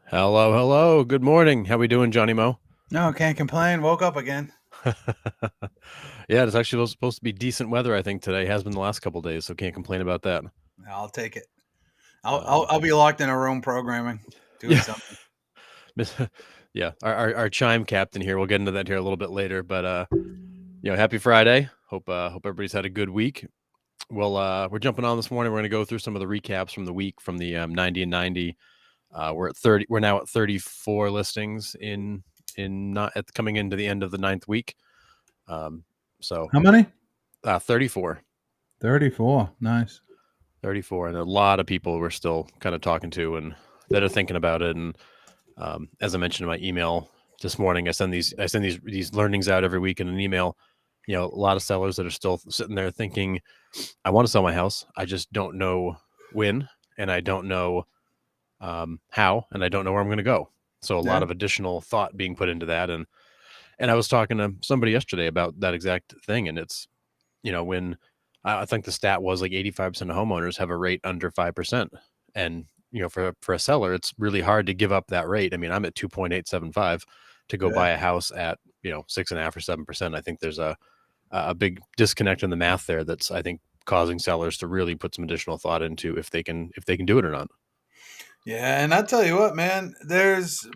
Hello, hello. Good morning. How we doing, Johnny Mo? No, can't complain. Woke up again. Yeah, it's actually supposed to be decent weather, I think, today. Has been the last couple days, so can't complain about that. I'll take it. I'll be locked in a room programming, doing Yeah. something. Yeah, our chime captain here. We'll get into that here a little bit later, but happy Friday. Hope everybody's had a good week. Well, we're jumping on this morning. We're going to go through some of the recaps from the week from the 90 and 90. We're at 30. We're now at 34 listings in not at coming into the end of the 9th week. So How many? 34. 34. Nice. 34, and a lot of people we're still kind of talking to and that are thinking about it. And as I mentioned in my email this morning, I send these learnings out every week in an email. A lot of sellers that are still sitting there thinking, I want to sell my house. I just don't know when, and I don't know how, and I don't know where I'm going to go. So a lot of additional thought being put into that. And I was talking to somebody yesterday about that exact thing. And it's, when I think the stat was like 85% of homeowners have a rate under 5%. And, for a seller, it's really hard to give up that rate. I mean, I'm at 2.875 to go buy a house at, 6.5 or 7%. I think there's a big disconnect in the math there. That's, I think, causing sellers to really put some additional thought into if they can do it or not. Yeah, and I tell you what, man,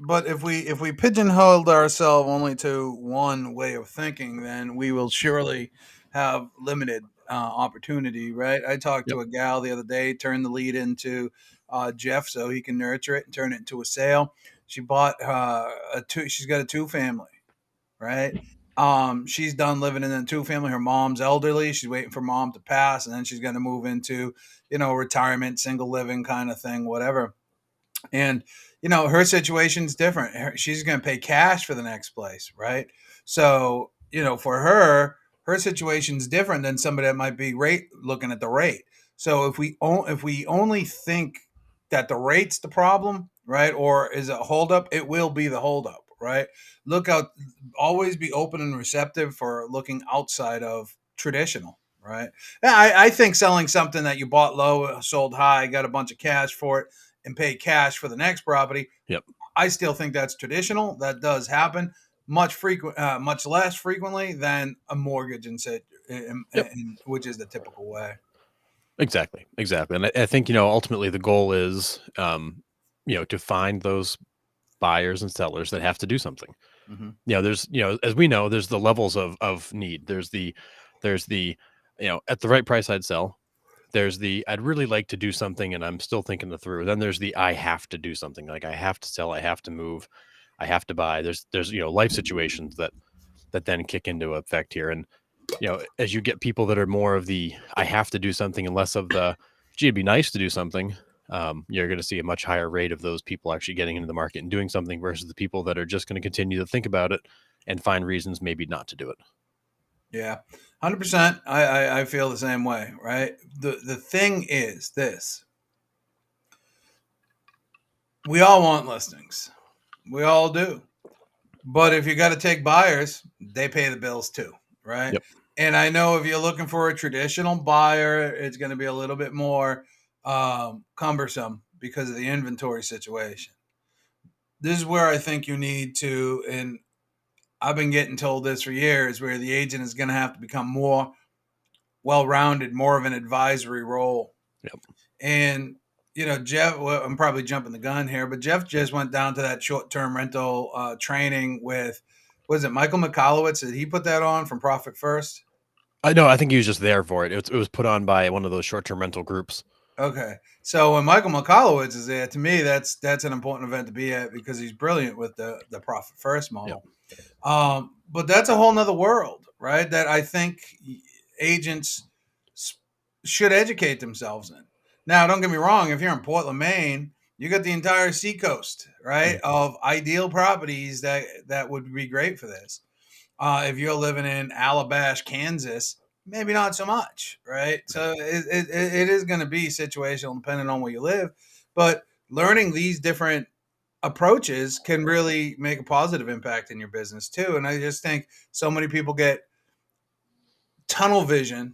but if we pigeonholed ourselves only to one way of thinking, then we will surely have limited opportunity, right? I talked Yep. to a gal the other day, turned the lead into Jeff so he can nurture it and turn it into a sale. She bought she's got a two family, right? She's done living in a two family. Her mom's elderly. She's waiting for mom to pass, and then she's going to move into, retirement, single living kind of thing, whatever. And her situation's different. She's going to pay cash for the next place, right? So for her situation's different than somebody that might be looking at the rate. So if we only think that the rate's the problem, right, or is it a holdup, it will be the holdup, right? Look out, always be open and receptive for looking outside of traditional. Right. Yeah, I think selling something that you bought low, sold high, got a bunch of cash for it, and pay cash for the next property. Yep. I still think that's traditional. That does happen much less frequently than a mortgage, which is the typical way. Exactly. And I think, ultimately the goal is, to find those buyers and sellers that have to do something. Mm-hmm. There's, as we know, there's the levels of need. There's the, at the right price I'd sell. There's the, I'd really like to do something and I'm still thinking it through. Then there's the, I have to do something. Like I have to sell, I have to move, I have to buy. There's, life situations that then kick into effect here. And, as you get people that are more of the, I have to do something and less of the, gee, it'd be nice to do something. You're going to see a much higher rate of those people actually getting into the market and doing something versus the people that are just going to continue to think about it and find reasons maybe not to do it. Yeah, 100%. I feel the same way, right? The thing is this: we all want listings, we all do, but if you got to take buyers, they pay the bills too, right? Yep. And I know if you're looking for a traditional buyer, it's going to be a little bit more cumbersome because of the inventory situation. This is where I think you need to, and I've been getting told this for years, where the agent is going to have to become more well-rounded, more of an advisory role. Yep. And Jeff, well, I'm probably jumping the gun here, but Jeff just went down to that short-term rental training with, was it Michael Michalowicz? Did he put that on from Profit First? I know. I think he was just there for it. It was put on by one of those short-term rental groups. Okay, so when Michael Michalowicz is there, to me, that's an important event to be at because he's brilliant with the Profit First model. Yep. But that's a whole nother world, right? That I think agents should educate themselves in. Now, don't get me wrong. If you're in Portland, Maine, You got the entire seacoast, right, of ideal properties that would be great for this. If you're living in Alabash, Kansas, maybe not so much, right? So it is going to be situational depending on where you live. But learning these different approaches can really make a positive impact in your business too. And I just think so many people get tunnel vision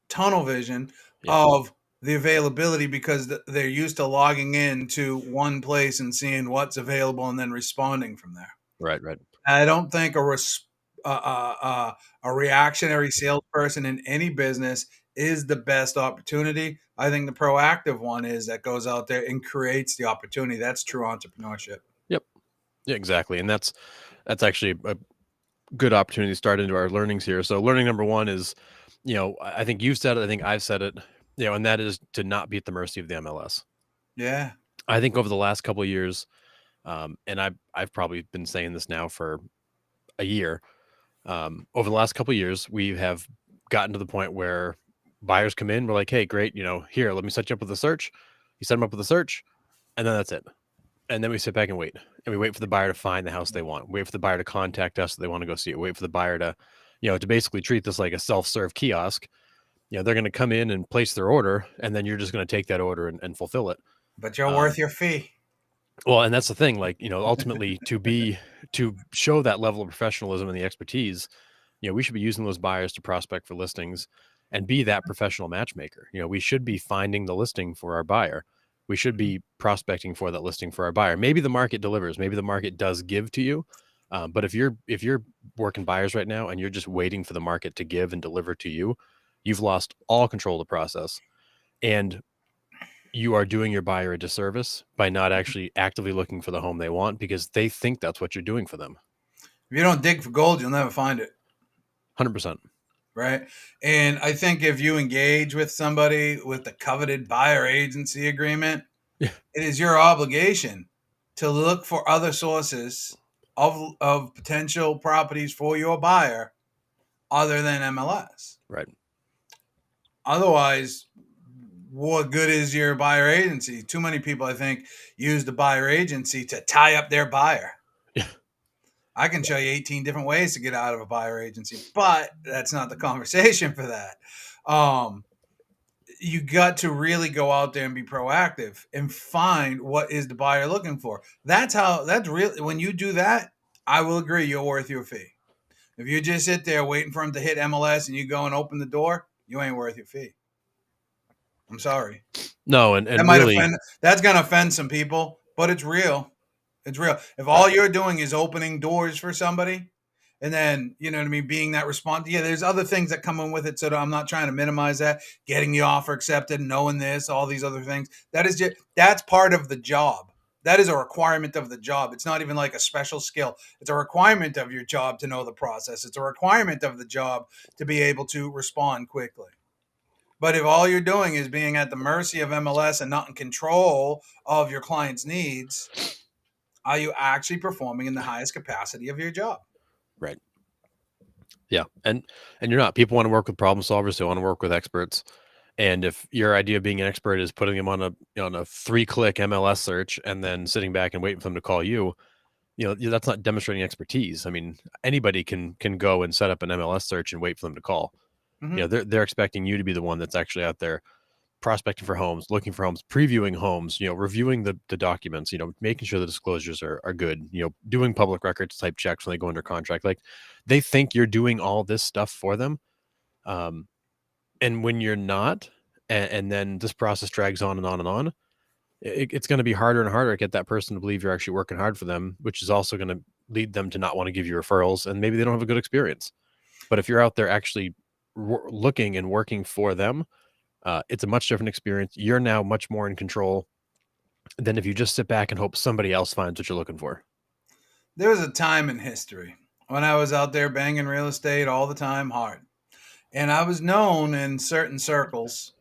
Yeah. of the availability because they're used to logging in to one place and seeing what's available and then responding from there. Right. Right. I don't think a reactionary salesperson in any business is the best opportunity. I think the proactive one is that goes out there and creates the opportunity. That's true entrepreneurship. Yep. Yeah, exactly. And that's actually a good opportunity to start into our learnings here. So learning number one is, I think you've said it, I think I've said it, and that is to not be at the mercy of the MLS. Yeah. I think over the last couple of years, and I've probably been saying this now for a year. Over the last couple of years, we have gotten to the point where buyers come in. We're like, hey, great, here, let me set you up with a search. You set them up with a search, and then that's it. And then we sit back and wait. And we wait for the buyer to find the house they want. Wait for the buyer to contact us if they want to go see it. Wait for the buyer to, to basically treat this like a self-serve kiosk. They're going to come in and place their order, and then you're just going to take that order and fulfill it. But you're worth your fee. Well, and that's the thing, like, ultimately to show that level of professionalism and the expertise, we should be using those buyers to prospect for listings and be that professional matchmaker. We should be finding the listing for our buyer. We should be prospecting for that listing for our buyer. Maybe the market delivers, maybe the market does give to you. But if you're working buyers right now and you're just waiting for the market to give and deliver to you, you've lost all control of the process. And you are doing your buyer a disservice by not actually actively looking for the home they want because they think that's what you're doing for them. If you don't dig for gold, you'll never find it. 100%. Right. And I think if you engage with somebody with the coveted buyer agency agreement, Yeah. It is your obligation to look for other sources of potential properties for your buyer other than MLS. Right. Otherwise, what good is your buyer agency? Too many people, I think, use the buyer agency to tie up their buyer. Yeah. I can show you 18 different ways to get out of a buyer agency, but that's not the conversation for that. You got to really go out there and be proactive and find what is the buyer looking for. That's really, when you do that, I will agree you're worth your fee. If you just sit there waiting for them to hit MLS and you go and open the door, you ain't worth your fee. I'm sorry. No, and that might really, that's going to offend some people, but it's real. It's real. If all you're doing is opening doors for somebody and then, you know what I mean, being that response, yeah, there's other things that come in with it. So I'm not trying to minimize that. Getting the offer accepted, knowing this, all these other things. That's part of the job. That is a requirement of the job. It's not even like a special skill. It's a requirement of your job to know the process. It's a requirement of the job to be able to respond quickly. But if all you're doing is being at the mercy of MLS and not in control of your client's needs, are you actually performing in the highest capacity of your job? Right. Yeah. And you're not. People want to work with problem solvers. They want to work with experts. And if your idea of being an expert is putting them on a 3-click MLS search and then sitting back and waiting for them to call you, that's not demonstrating expertise. I mean, anybody can go and set up an MLS search and wait for them to call. Mm-hmm. They're expecting you to be the one that's actually out there prospecting for homes, looking for homes, previewing homes, reviewing the documents, making sure the disclosures are good, doing public records type checks when they go under contract. Like, they think you're doing all this stuff for them. And when you're not, and then this process drags on and on and on, it's going to be harder and harder to get that person to believe you're actually working hard for them, which is also going to lead them to not want to give you referrals, and maybe they don't have a good experience. But if you're out there actually looking and working for them, it's a much different experience. You're now much more in control than if you just sit back and hope somebody else finds what you're looking for. There was a time in history when I was out there banging real estate all the time hard. And I was known in certain circles.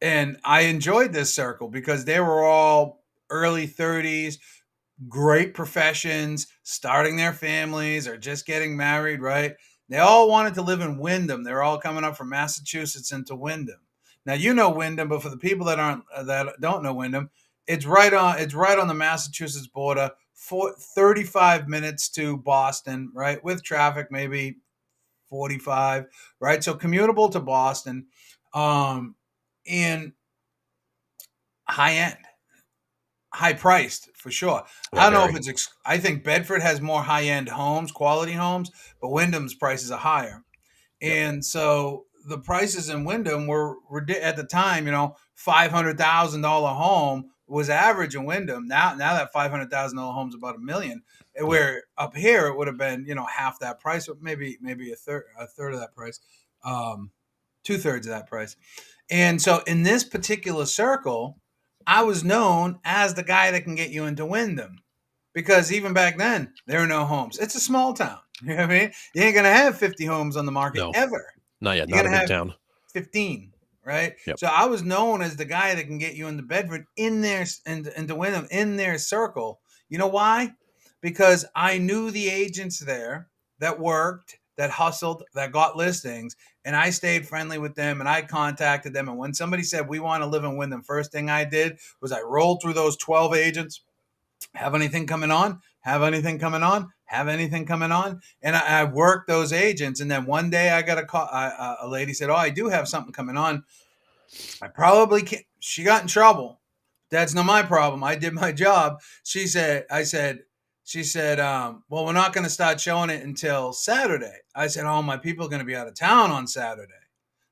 And I enjoyed this circle because they were all early 30s, great professions, starting their families or just getting married, right? They all wanted to live in Wyndham. They're all coming up from Massachusetts into Wyndham. Now, you know Wyndham, but for the people that don't know Wyndham, It's right on the Massachusetts border. 35 minutes to Boston, right? With traffic, maybe 45, right? So commutable to Boston, um, and high end, high priced for sure. I Yeah, don't know very. if I think Bedford has more high end homes, quality homes, but Wyndham's prices are higher. Yep. And so the prices in Wyndham were at the time, $500,000 home was average in Wyndham. Now that $500,000 home is about $1 million. Yep. Where up here it would have been, half that price, or maybe a third of that price, 2/3 of that price. And so in this particular circle, I was known as the guy that can get you into Wyndham, because even back then there were no homes. It's a small town. You know what I mean? You ain't gonna have 50 homes on the market No, ever. not yet. You're Not a gonna big have town. 15, right? Yep. So I was known as the guy that can get you into Bedford in there and into Wyndham in their circle. You know why? Because I knew the agents there that worked, that hustled, that got listings, and I stayed friendly with them and I contacted them. And when somebody said we want to live in Wyndham, first thing I did was I rolled through those 12 agents. Have anything coming on? Have anything coming on? Have anything coming on? And I worked those agents. And then one day I got a call. A lady said, "Oh, I do have something coming on. I probably can't." She got in trouble. That's not my problem. I did my job. She said, well, we're not going to start showing it until Saturday. I said, oh, my people are going to be out of town on Saturday.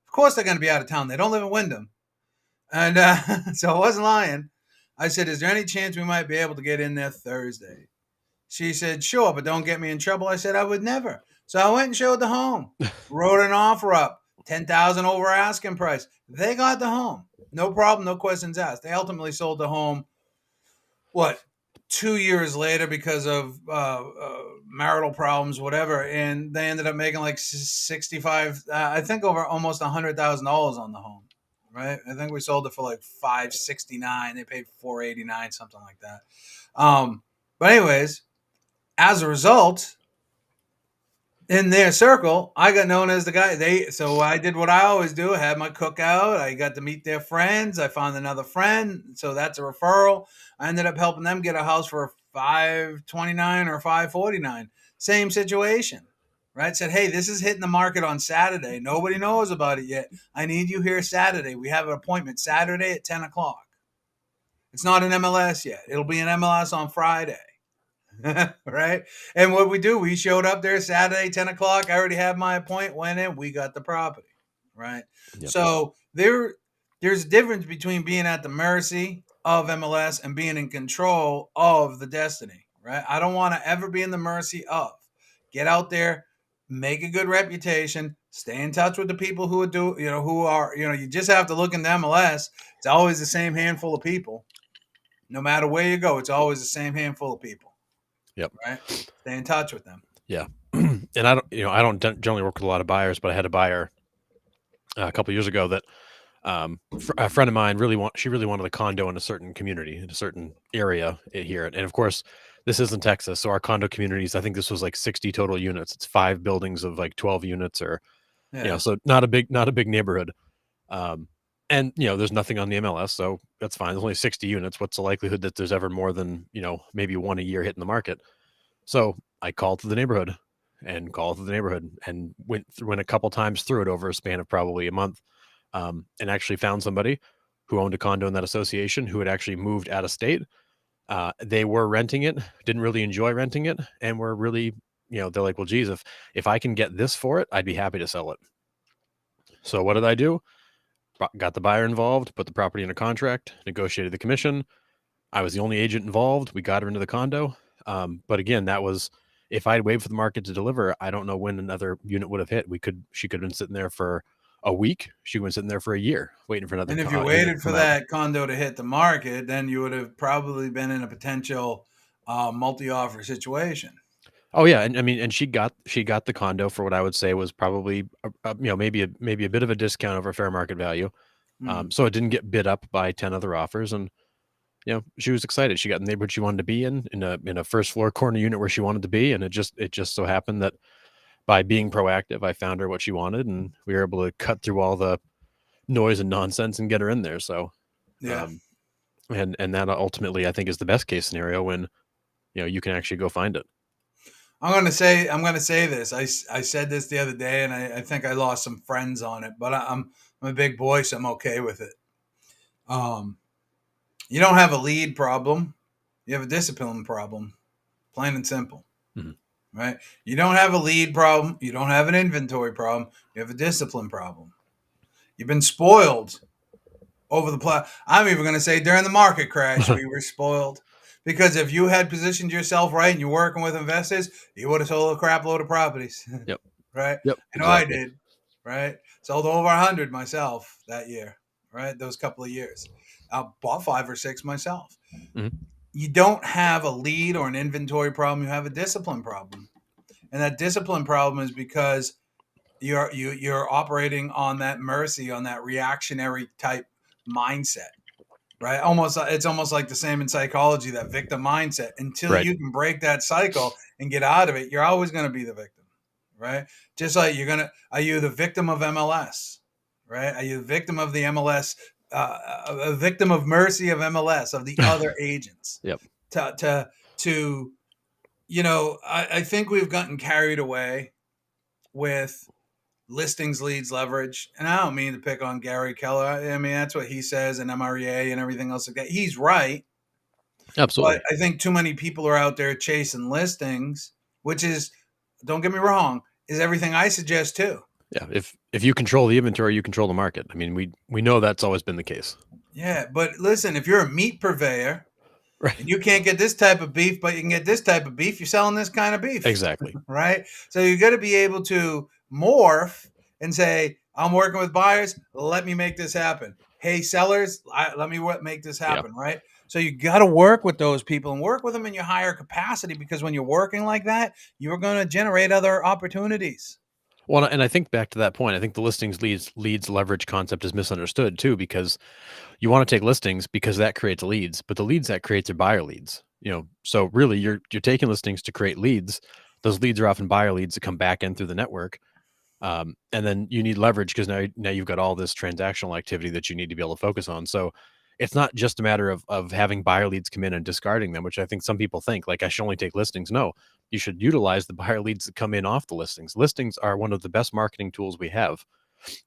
Of course they're going to be out of town. They don't live in Wyndham. And so I wasn't lying. I said, is there any chance we might be able to get in there Thursday? She said, sure, but don't get me in trouble. I said, I would never. So I went and showed the home, wrote an offer up, 10,000 over asking price. They got the home. No problem, no questions asked. They ultimately sold the home, 2 years later because of marital problems, whatever. And they ended up making like 65, I think over almost $100,000 on the home. Right. I think we sold it for like 569. They paid 489, something like that. But anyways, as a result, in their circle, I got known as the guy. So I did what I always do. I had my cookout. I got to meet their friends. I found another friend. So that's a referral. I ended up helping them get a house for 529 or 549. Same situation. Right? Said, hey, this is hitting the market on Saturday. Nobody knows about it yet. I need you here Saturday. We have an appointment Saturday at 10 o'clock. It's not an MLS yet. It'll be an MLS on Friday. Right? And what we do, we showed up there Saturday, 10 o'clock. I already had my appointment, went in, we got the property. Right? Yep. So there's a difference between being at the mercy of MLS and being in control of the destiny. Right? I don't want to ever be in the mercy of. Get out there, make a good reputation, stay in touch with the people who you just have to look in the MLS. It's always the same handful of people. No matter where you go, it's always the same handful of people. Yep. Right. Stay in touch with them. Yeah. And I don't generally work with a lot of buyers, but I had a buyer a couple of years ago that a friend of mine really wanted a condo in a certain community, in a certain area here. And of course, this isn't Texas. So our condo communities, I think this was like 60 total units. It's 5 buildings of like 12 units so not a big neighborhood. And there's nothing on the MLS, so that's fine. There's only 60 units. What's the likelihood that there's ever more than, maybe one a year hitting the market? So I called to the neighborhood and went a couple times through it over a span of probably a month. And actually found somebody who owned a condo in that association who had actually moved out of state. They were renting it, didn't really enjoy renting it, and were really, they're like, well, geez, if I can get this for it, I'd be happy to sell it. So what did I do? Got the buyer involved, put the property in a contract, negotiated the commission. I was the only agent involved. We got her into the condo. But again, that was, if I'd waited for the market to deliver, I don't know when another unit would have hit. She could have been sitting there for a week. She was sitting there for a year waiting for another. And if you waited for that condo to hit the market, then you would have probably been in a potential multi-offer situation. Oh yeah, and I mean, and she got the condo for what I would say was probably maybe a bit of a discount over fair market value. So it didn't get bid up by 10 other offers, and she was excited. She got in the neighborhood she wanted to be in a first floor corner unit where she wanted to be, and it just so happened that by being proactive, I found her what she wanted, and we were able to cut through all the noise and nonsense and get her in there. So yeah. and that ultimately I think is the best case scenario when you can actually go find it. I'm gonna say this. I said this the other day, and I think I lost some friends on it, but I'm a big boy, so I'm okay with it. Um, you don't have a lead problem, you have a discipline problem, plain and simple. Mhm. Right? You don't have a lead problem, you don't have an inventory problem, you have a discipline problem. You've been spoiled over the I'm even going to say during the market crash, we were spoiled. Because if you had positioned yourself right and you're working with investors, you would have sold a crap load of properties. Yep. Right? Yep. I know I Exactly. did. Right? Sold over 100 myself that year. Right? Those couple of years. I bought 5 or 6 myself. Mhm. You don't have a lead or an inventory problem. You have a discipline problem. And that discipline problem is because you're operating on that mercy, on that reactionary type mindset, right? It's almost like the same in psychology, that victim mindset. Until Right. you can break that cycle and get out of it, you're always going to be the victim, right? Just like are you the victim of MLS, right? Are you the victim of the MLS, a victim of mercy of MLS, of the other agents? Yep. To I think we've gotten carried away with listings, leads, leverage. And I don't mean to pick on Gary Keller. I mean, that's what he says, and MREA and everything else like that. He's right. But Absolutely. I think too many people are out there chasing listings, which is, don't get me wrong, is everything I suggest too. Yeah. If you control the inventory, you control the market. I mean, we know that's always been the case. Yeah. But listen, if you're a meat purveyor Right. and you can't get this type of beef, but you can get this type of beef, you're selling this kind of beef. Exactly. Right? So you got to be able to morph and say, I'm working with buyers. Let me make this happen. Hey, sellers, let me make this happen. Yeah. Right? So you got to work with those people and work with them in your higher capacity, because when you're working like that, you're going to generate other opportunities. Well, and I think back to that point, I think the listings leads leverage concept is misunderstood too, because you want to take listings because that creates leads, but the leads that creates are buyer leads. So really you're taking listings to create leads. Those leads are often buyer leads that come back in through the network. And then you need leverage because now you've got all this transactional activity that you need to be able to focus on. So it's not just a matter of having buyer leads come in and discarding them, which I think some people think like I should only take listings. No, you should utilize the buyer leads that come in off the listings. Listings are one of the best marketing tools we have.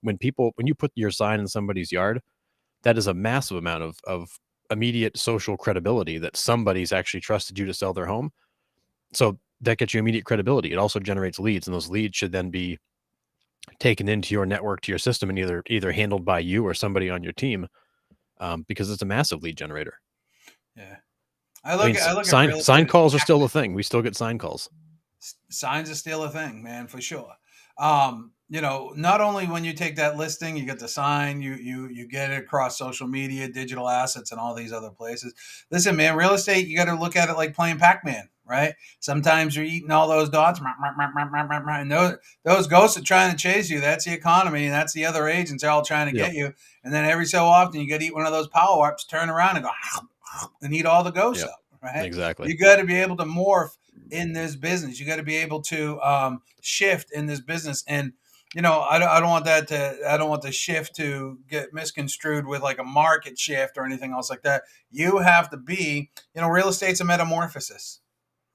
When you put your sign in somebody's yard, that is a massive amount of immediate social credibility that somebody's actually trusted you to sell their home. So that gets you immediate credibility. It also generates leads, and those leads should then be taken into your network, to your system, and either handled by you or somebody on your team, because it's a massive lead generator. Yeah. I mean, I look at sign real estate sign as calls are still a thing. We still get sign calls. signs are still a thing, man, for sure. Not only when you take that listing, you get the sign, you get it across social media, digital assets, and all these other places. Listen, man, real estate, you got to look at it like playing Pac-Man, right? Sometimes you're eating all those dots, and those ghosts are trying to chase you. That's the economy, and that's the other agents are all trying to Yep. get you. And then every so often, you got to eat one of those power ups, turn around and go and eat all the ghosts Yep. up, right? Exactly. You got to be able to morph in this business. You got to be able to shift in this business. And I don't want I don't want the shift to get misconstrued with like a market shift or anything else like that. You have to be, real estate's a metamorphosis,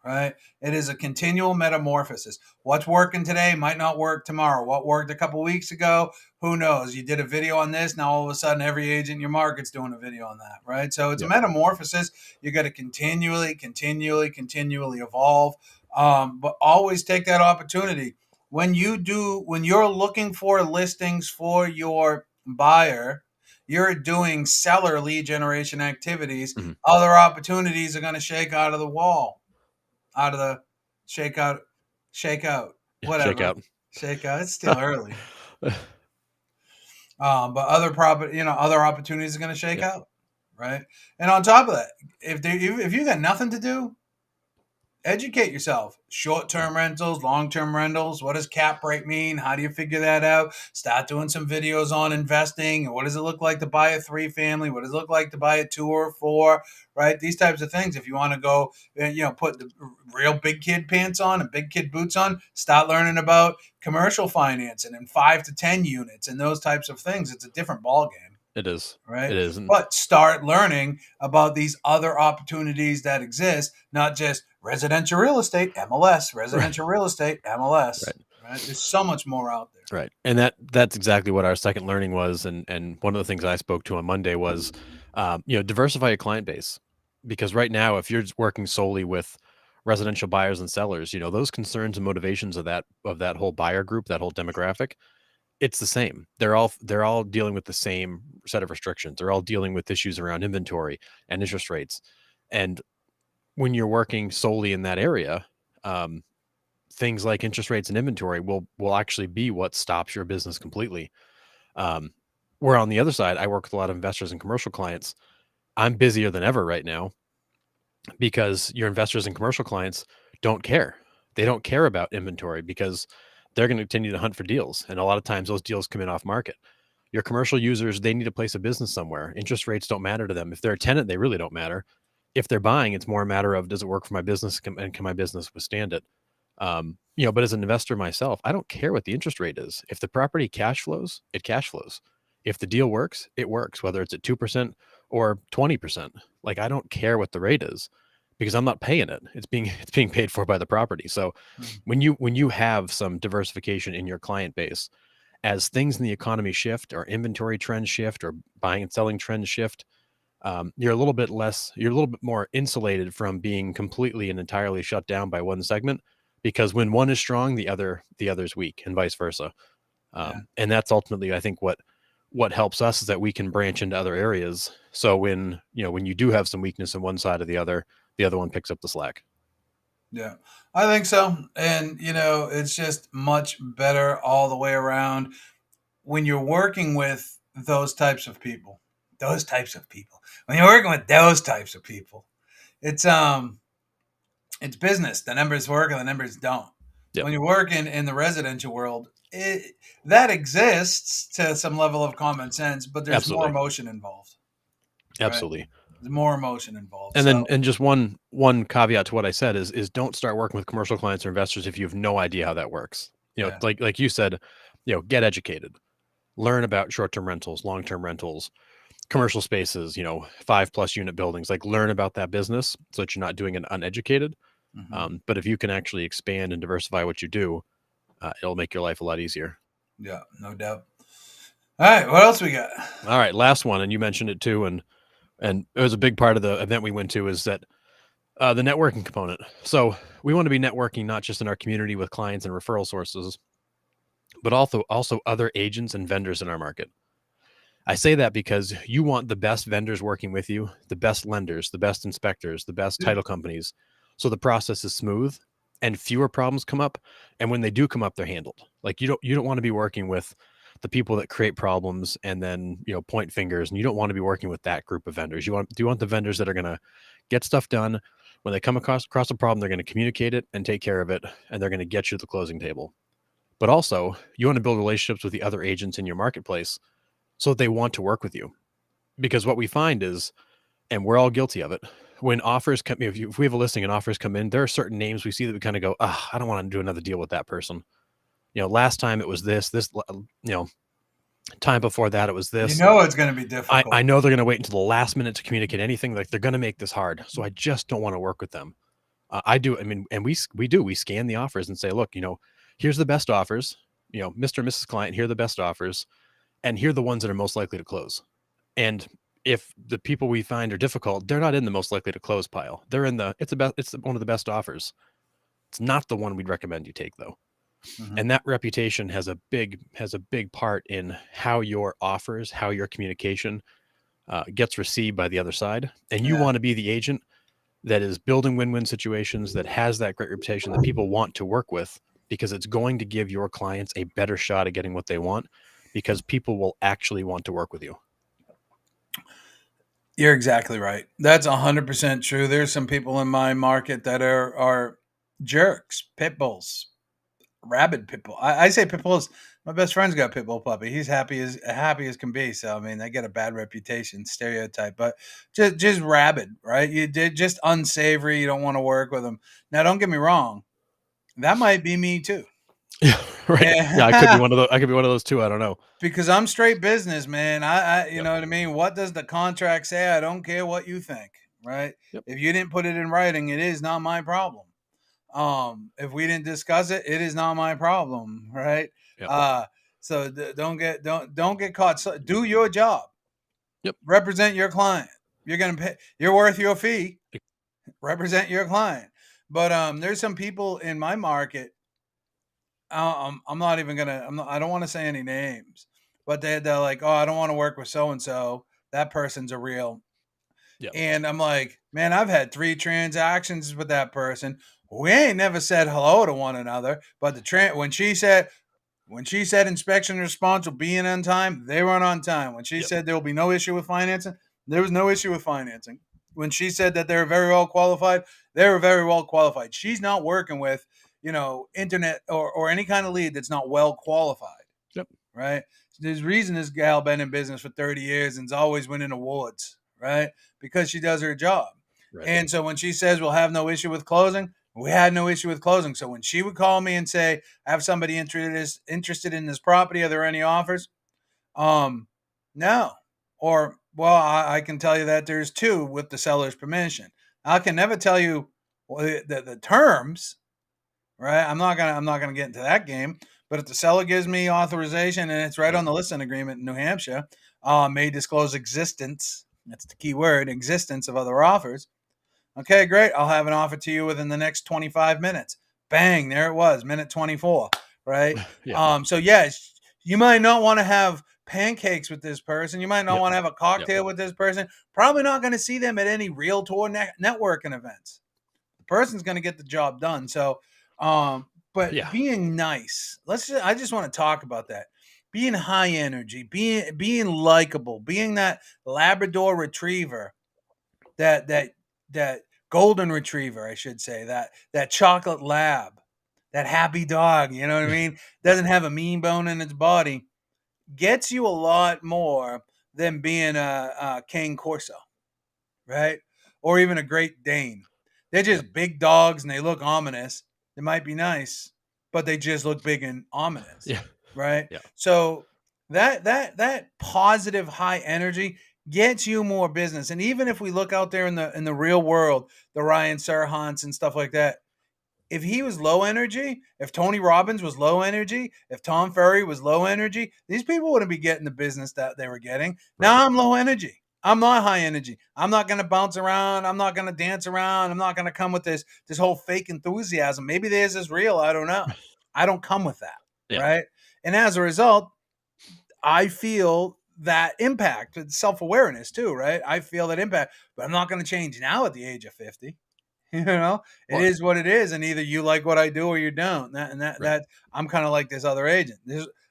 right? It is a continual metamorphosis. What's working today might not work tomorrow. What worked a couple weeks ago, who knows? You did a video on this, now all of a sudden every agent in your market's doing a video on that, right? So it's a Yep. metamorphosis. You got to continually evolve, but always take that opportunity. When you're looking for listings for your buyer, you're doing seller lead generation activities. Mhm. Other opportunities are going to shake out of the wall, out of the shake out, Check whatever, out. shake out. It's still early. But other opportunities are going to shake Yep. out, right? And on top of that, if you got nothing to do, educate yourself. Short-term rentals, long-term rentals. What does cap rate mean? How do you figure that out? Start doing some videos on investing. What does it look like to buy a 3-family? What does it look like to buy a 2 or 4? Right? These types of things. If you want to go, put the real big kid pants on and big kid boots on, start learning about commercial financing and 5 to 10 units and those types of things. It's a different ball game. It is. right? It is. And But start learning about these other opportunities that exist, not just residential real estate, MLS, right. residential real estate, MLS, Right. right? There's so much more out there. Right. And that's exactly what our second learning was. And one of the things I spoke to on Monday was, diversify your client base, because right now, if you're just working solely with residential buyers and sellers, those concerns and motivations of that whole buyer group, that whole demographic, it's the same. They're all dealing with the same set of restrictions. They're all dealing with issues around inventory and interest rates. And when you're working solely in that area, um, things like interest rates and inventory will actually be what stops your business completely. Um, where on the other side, I work with a lot of investors and commercial clients. I'm busier than ever right now because your investors and commercial clients don't care. They don't care about inventory because they're going to continue to hunt for deals. And a lot of times those deals come in off market. Your commercial users, they need to place a business somewhere. Interest rates don't matter to them. If they're a tenant, they really don't matter. If they're buying, it's more a matter of, does it work for my business, and can my business withstand it? But as an investor myself, I don't care what the interest rate is. If the property cash flows, it cash flows. If the deal works, it works, whether it's at 2% or 20%. Like, I don't care what the rate is because I'm not paying it. It's being paid for by the property. So Mm. when you have some diversification in your client base, as things in the economy shift or inventory trends shift or buying and selling trends shift, you're a little bit more insulated from being completely and entirely shut down by one segment, because when one is strong, the other's weak, and vice versa. Yeah. And that's ultimately, I think, what helps us is that we can branch into other areas. So when you do have some weakness in one side or the other one picks up the slack. Yeah, I think so. And, it's just much better all the way around when you're working with those types of people. Those types of people. When you're working with those types of people, it's it's business. The numbers work and the numbers don't. Yep, When you're working in the residential world, that exists to some level of common sense, but there's more absolutely, emotion involved, right? absolutely. There's more emotion involved. And then, So, and just one caveat to what I said is don't start working with commercial clients or investors if you have no idea how that works. yeah. Like you said, get educated, learn about short-term rentals, long-term rentals, commercial spaces, 5+ unit buildings. Like, learn about that business so that you're not doing it uneducated. Hmm. But if you can actually expand and diversify what you do, it'll make your life a lot easier. Yeah, no doubt. All right, what else we got? All right, last one, and you mentioned it too, and it was a big part of the event we went to, is that the networking component. So we want to be networking not just in our community with clients and referral sources, but also other agents and vendors in our market. I say that because you want the best vendors working with you, the best lenders, the best inspectors, the best Yeah. title companies, so the process is smooth and fewer problems come up. And when they do come up, they're handled. Like, you don't want to be working with the people that create problems and then point fingers, and you don't want to be working with that group of vendors. You want the vendors that are going to get stuff done. When they come across a problem, they're going to communicate it and take care of it, and they're going to get you to the closing table. But also, you want to build relationships with the other agents in your marketplace so that they want to work with you. Because what we find is, and we're all guilty of it, when offers come, if we have a listing and offers come in, there are certain names we see that we kind of go, I don't want to do another deal with that person. Last time it was this, time before that it was You this. know it's going to be I difficult. know they're going to wait until the last minute to communicate anything. Like, they're going to make this hard. So I just don't want to work with them. I do. I mean, and we scan the offers and say, look, here's the best offers, Mr. and Mrs. Client, here are the best offers, and here are the ones that are most likely to close. And if the people we find are difficult, they're not in the most likely to close pile. They're in it's one of the best offers. It's not the one we'd recommend you take, though. Hmm. And that reputation has a big part in how your offers, how your communication gets received by the other side. And you Yeah. want to be the agent that is building win-win situations, that has that great reputation that people want to work with, because it's going to give your clients a better shot at getting what they want, because people will actually want to work with you. You're exactly right. That's 100% true. There's some people in my market that are jerks, pit bulls, rabid pit bull. I say pit bulls. My best friend's got a pit bull puppy. He's happy as can be. So I mean, they get a bad reputation, stereotype, but just rabid, right? You did just unsavory. You don't want to work with them. Now, don't get me wrong. That might be me too. Yeah, right. Yeah, I could be And one of those. I could be one of those too. I don't know. because I'm straight business, man. You Yep. know what I mean? What does the contract say? I don't care what you think, right? Yep. If you didn't put it in writing, it is not my problem. If we didn't discuss it, it is not my problem, right? Yep. Uh, so don't get caught. So do your job. Yep. Represent your client. You're gonna pay. You're worth your fee. Represent your client. But there's some people in my market. I'm not even gonna. I don't want to say any names, but they're like, oh, I don't want to work with so and so. That person's a real. Yep. And I'm like, man, I've had 3 transactions with that person. We ain't never said hello to one another. But when she said inspection response will be in on time, they weren't on time. When she Yep. said there will be no issue with financing, there was no issue with financing. When she said that they're very well qualified, they were very well qualified. She's not working with, internet or any kind of lead that's not well qualified. Yep. Right. There's reason this gal been in business for 30 years and's always winning awards, right? Because she does her job. Right. And so when she says we'll have no issue with closing, we had no issue with closing. So when she would call me and say, I have somebody interested in this property, are there any offers? No. Or, well, I can tell you that there's 2 with the seller's permission. I can never tell you the terms, right? I'm not gonna get into that game. But if the seller gives me authorization and it's right on the listing agreement in New Hampshire, may disclose existence. That's the key word, existence of other offers. Okay, great. I'll have an offer to you within the next 25 minutes. Bang, there it was, minute 24, right? Yeah. So yes, you might not want to have pancakes with this person. You might not Yep. want to have a Yep. cocktail with this person. Probably not going to see them at any realtor networking events. The person's going to get the job done. So, but Yeah. being nice. I just want to talk about that. Being high energy, being likable, being that Labrador retriever, that golden retriever, I should say, that chocolate lab, that happy dog, you know what I mean? Doesn't have a mean bone in its body, gets you a lot more than being a Cane Corso, right? Or even a Great Dane. They're just Yep. big dogs and they look ominous. They might be nice, but they just look big and ominous, Yeah. right? Yeah. So that positive high energy gets you more business. And even if we look out there in the real world, the Ryan Serhants and stuff like that, if he was low energy, if Tony Robbins was low energy, if Tom Ferry was low energy, these people wouldn't be getting the business that they were getting. Right. Now I'm low energy. I'm not high energy. I'm not going to bounce around. I'm not going to dance around. I'm not going to come with this whole fake enthusiasm. Maybe theirs is real. I don't know. I don't come with that, Yeah. right? And as a result, I feel that impact, self-awareness too, right? I feel that impact, but I'm not going to change now at the age of 50. It Well, is what it is, and either you like what I do or you don't. right. That I'm kind of like this other agent.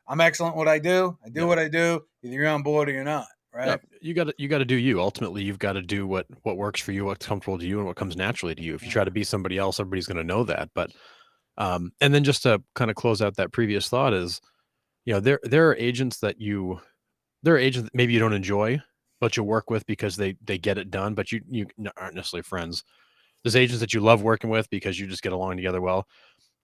I'm excellent at what I do. I do Yep. what I do. Either you're on board or you're not, right? Yep. You got to do you. Ultimately, you've got to do what works for you, what's comfortable to you, and what comes naturally to you. If you try to be somebody else, everybody's going to know that. But and then just to kind of close out that previous thought is, there are agents there are agents that maybe you don't enjoy, but you work with because they get it done, but you aren't necessarily friends. There's agents that you love working with because you just get along together well.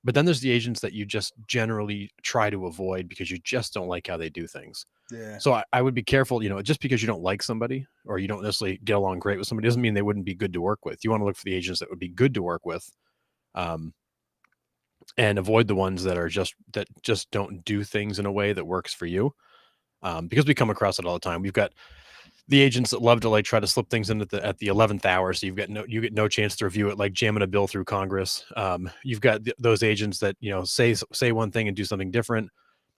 But then there's the agents that you just generally try to avoid because you just don't like how they do things. Yeah. So I would be careful, just because you don't like somebody or you don't necessarily get along great with somebody doesn't mean they wouldn't be good to work with. You want to look for the agents that would be good to work with, um, and avoid the ones that just don't do things in a way that works for you. Because we come across it all the time. We've got the agents that love to like try to slip things in at the 11th hour, so you get no chance to review it, like jamming a bill through Congress. You've got those agents that say one thing and do something different.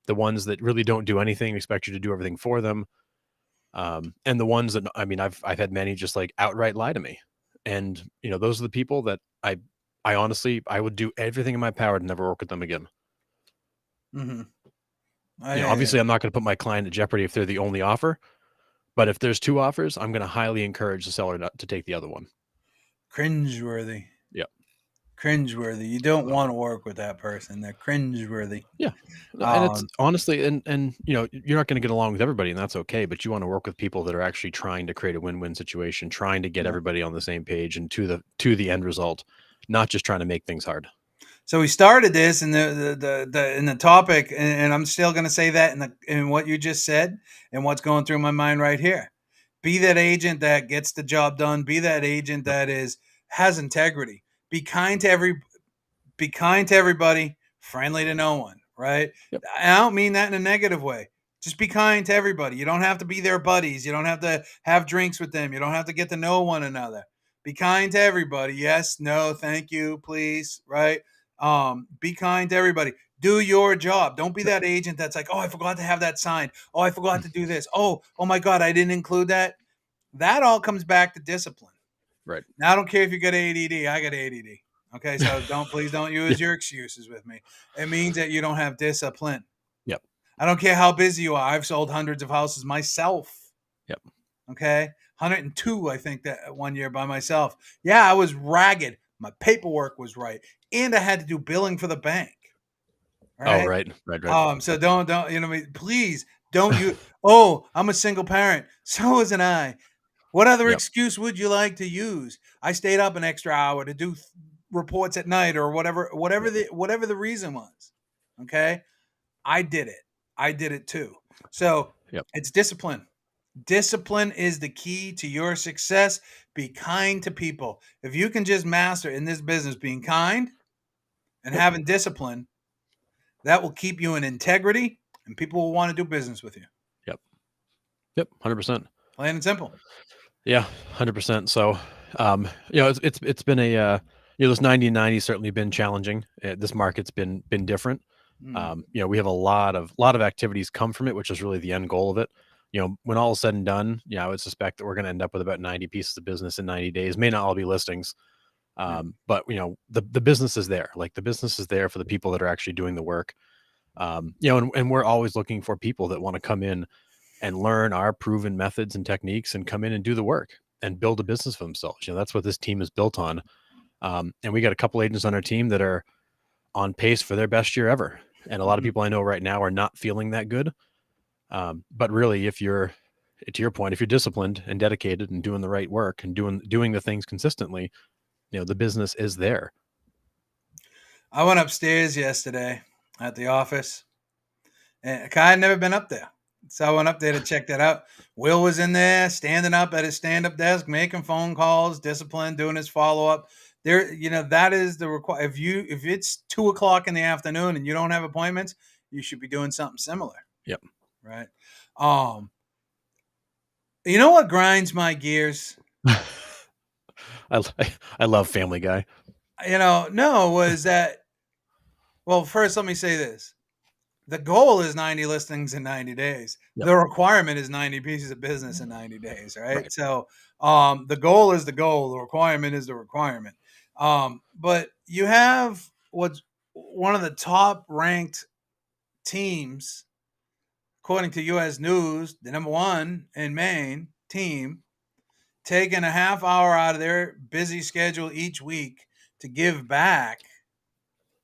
The ones that really don't do anything, expect you to do everything for them. And the ones that I've had many just like outright lie to me, and those are the people that I honestly I would do everything in my power to never work with them again. Mm-hmm. Obviously, I'm not going to put my client at jeopardy if they're the only offer. But if there's 2 offers, I'm going to highly encourage the seller to take the other one. Cringeworthy. Yeah. Cringeworthy. You don't want to work with that person. They're cringeworthy. Yeah. And it's honestly, and you're not going to get along with everybody, and that's okay. But you want to work with people that are actually trying to create a win-win situation, trying to get everybody on the same page and to the end result, not just trying to make things hard. So we started this in the topic, and I'm still going to say that in what you just said and what's going through my mind right here. Be that agent that gets the job done. Be that agent Yep. that has integrity. Be kind to everybody. Friendly to no one. Right? Yep. I don't mean that in a negative way. Just be kind to everybody. You don't have to be their buddies. You don't have to have drinks with them. You don't have to get to know one another. Be kind to everybody. Yes, no, thank you, please. Right? Be kind to everybody. Do your job. Don't be that agent that's like, oh, I forgot to have that signed. Oh, I forgot to do this. Oh my God, I didn't include that. That all comes back to discipline. Right. Now, I don't care if you got ADD. I got ADD. Okay, so please don't use your excuses with me. It means that you don't have discipline. Yep. I don't care how busy you are. I've sold hundreds of houses myself. Yep. Okay, 102, I think, that one year by myself. Yeah, I was ragged. My paperwork was right, and I had to do billing for the bank. Right? Oh, right. So don't please don't you. Oh, I'm a single parent. So isn't I. What other excuse would you like to use? I stayed up an extra hour to do reports at night or whatever the reason was. Okay, I did it too. So it's discipline. Discipline is the key to your success. Be kind to people. If you can just master in this business being kind and having discipline, that will keep you in integrity and people will want to do business with you. Yep. 100%. Plain and simple. Yeah, 100%. So, it's been a this 90-90 certainly been challenging. This market's been different. We have a lot of activities come from it, which is really the end goal of it. When all is said and done, I would suspect that we're going to end up with about 90 pieces of business in 90 days. May not all be listings, but the business is there. Like the business is there for the people that are actually doing the work. And we're always looking for people that want to come in and learn our proven methods and techniques and come in and do the work and build a business for themselves. That's what this team is built on. And we got a couple agents on our team that are on pace for their best year ever. And a lot of people I know right now are not feeling that good. But really, if you're, to your point, if you're disciplined and dedicated and doing the right work and doing the things consistently, the business is there. I went upstairs yesterday at the office and I had never been up there. So I went up there to check that out. Will was in there standing up at his stand-up desk, making phone calls, disciplined, doing his follow-up. There, that is the require. If it's 2:00 in the afternoon and you don't have appointments, you should be doing something similar. Yep. Right. You know what grinds my gears? I love Family Guy. Was that. Well, first, let me say this. The goal is 90 listings in 90 days. Yep. The requirement is 90 pieces of business in 90 days, right? So the goal is the goal. The requirement is the requirement. But you have what's one of the top ranked teams, according to U.S. News, the number one in Maine team, taking a half hour out of their busy schedule each week to give back,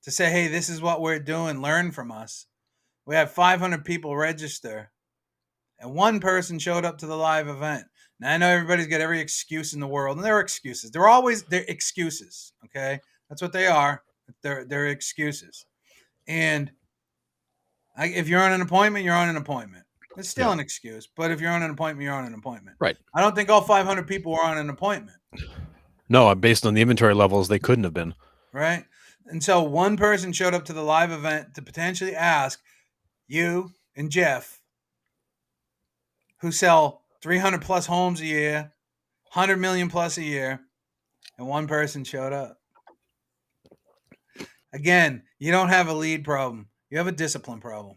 to say, hey, this is what we're doing. Learn from us. We had 500 people register, and one person showed up to the live event. Now, I know everybody's got every excuse in the world, and there are excuses. They're excuses, okay? That's what they are. They're excuses. And if you're on an appointment, you're on an appointment. It's still an excuse, but if you're on an appointment, you're on an appointment. Right. I don't think all 500 people were on an appointment. No, based on the inventory levels, they couldn't have been. Right. And so one person showed up to the live event to potentially ask you and Jeff, who sell 300 plus homes a year, 100 million plus a year, and one person showed up. Again, you don't have a lead problem. You have a discipline problem.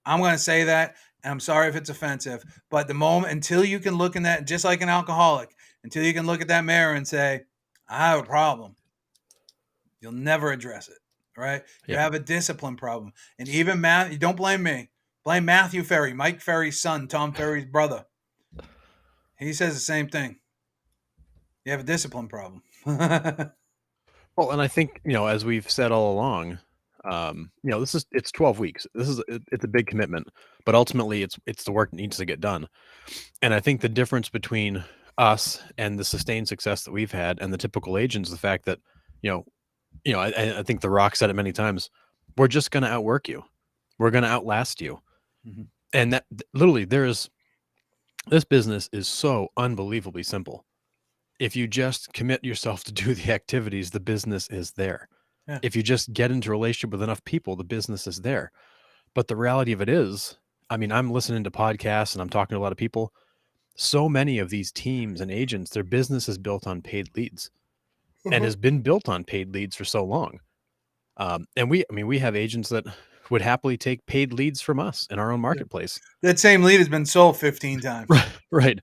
I'm going to say that, and I'm sorry if it's offensive, but until you can look in that, just like an alcoholic, until you can look at that mirror and say, I have a problem, you'll never address it, right? You have a discipline problem. And even you don't blame me. Blame Matthew Ferry, Mike Ferry's son, Tom Ferry's brother. He says the same thing. You have a discipline problem. Well, and I think, as we've said all along, it's 12 weeks. It's a big commitment, but ultimately it's the work that needs to get done. And I think the difference between us and the sustained success that we've had and the typical agent is the fact that, I think The Rock said it many times. We're just going to outwork you. We're going to outlast you. Mm-hmm. And that literally this business is so unbelievably simple. If you just commit yourself to do the activities, the business is there. Yeah. If you just get into a relationship with enough people, the business is there. But the reality of it is, I mean, I'm listening to podcasts and I'm talking to a lot of people. So many of these teams and agents, their business is built on paid leads and has been built on paid leads for so long. And we have agents that would happily take paid leads from us in our own marketplace. That same lead has been sold 15 times. Right.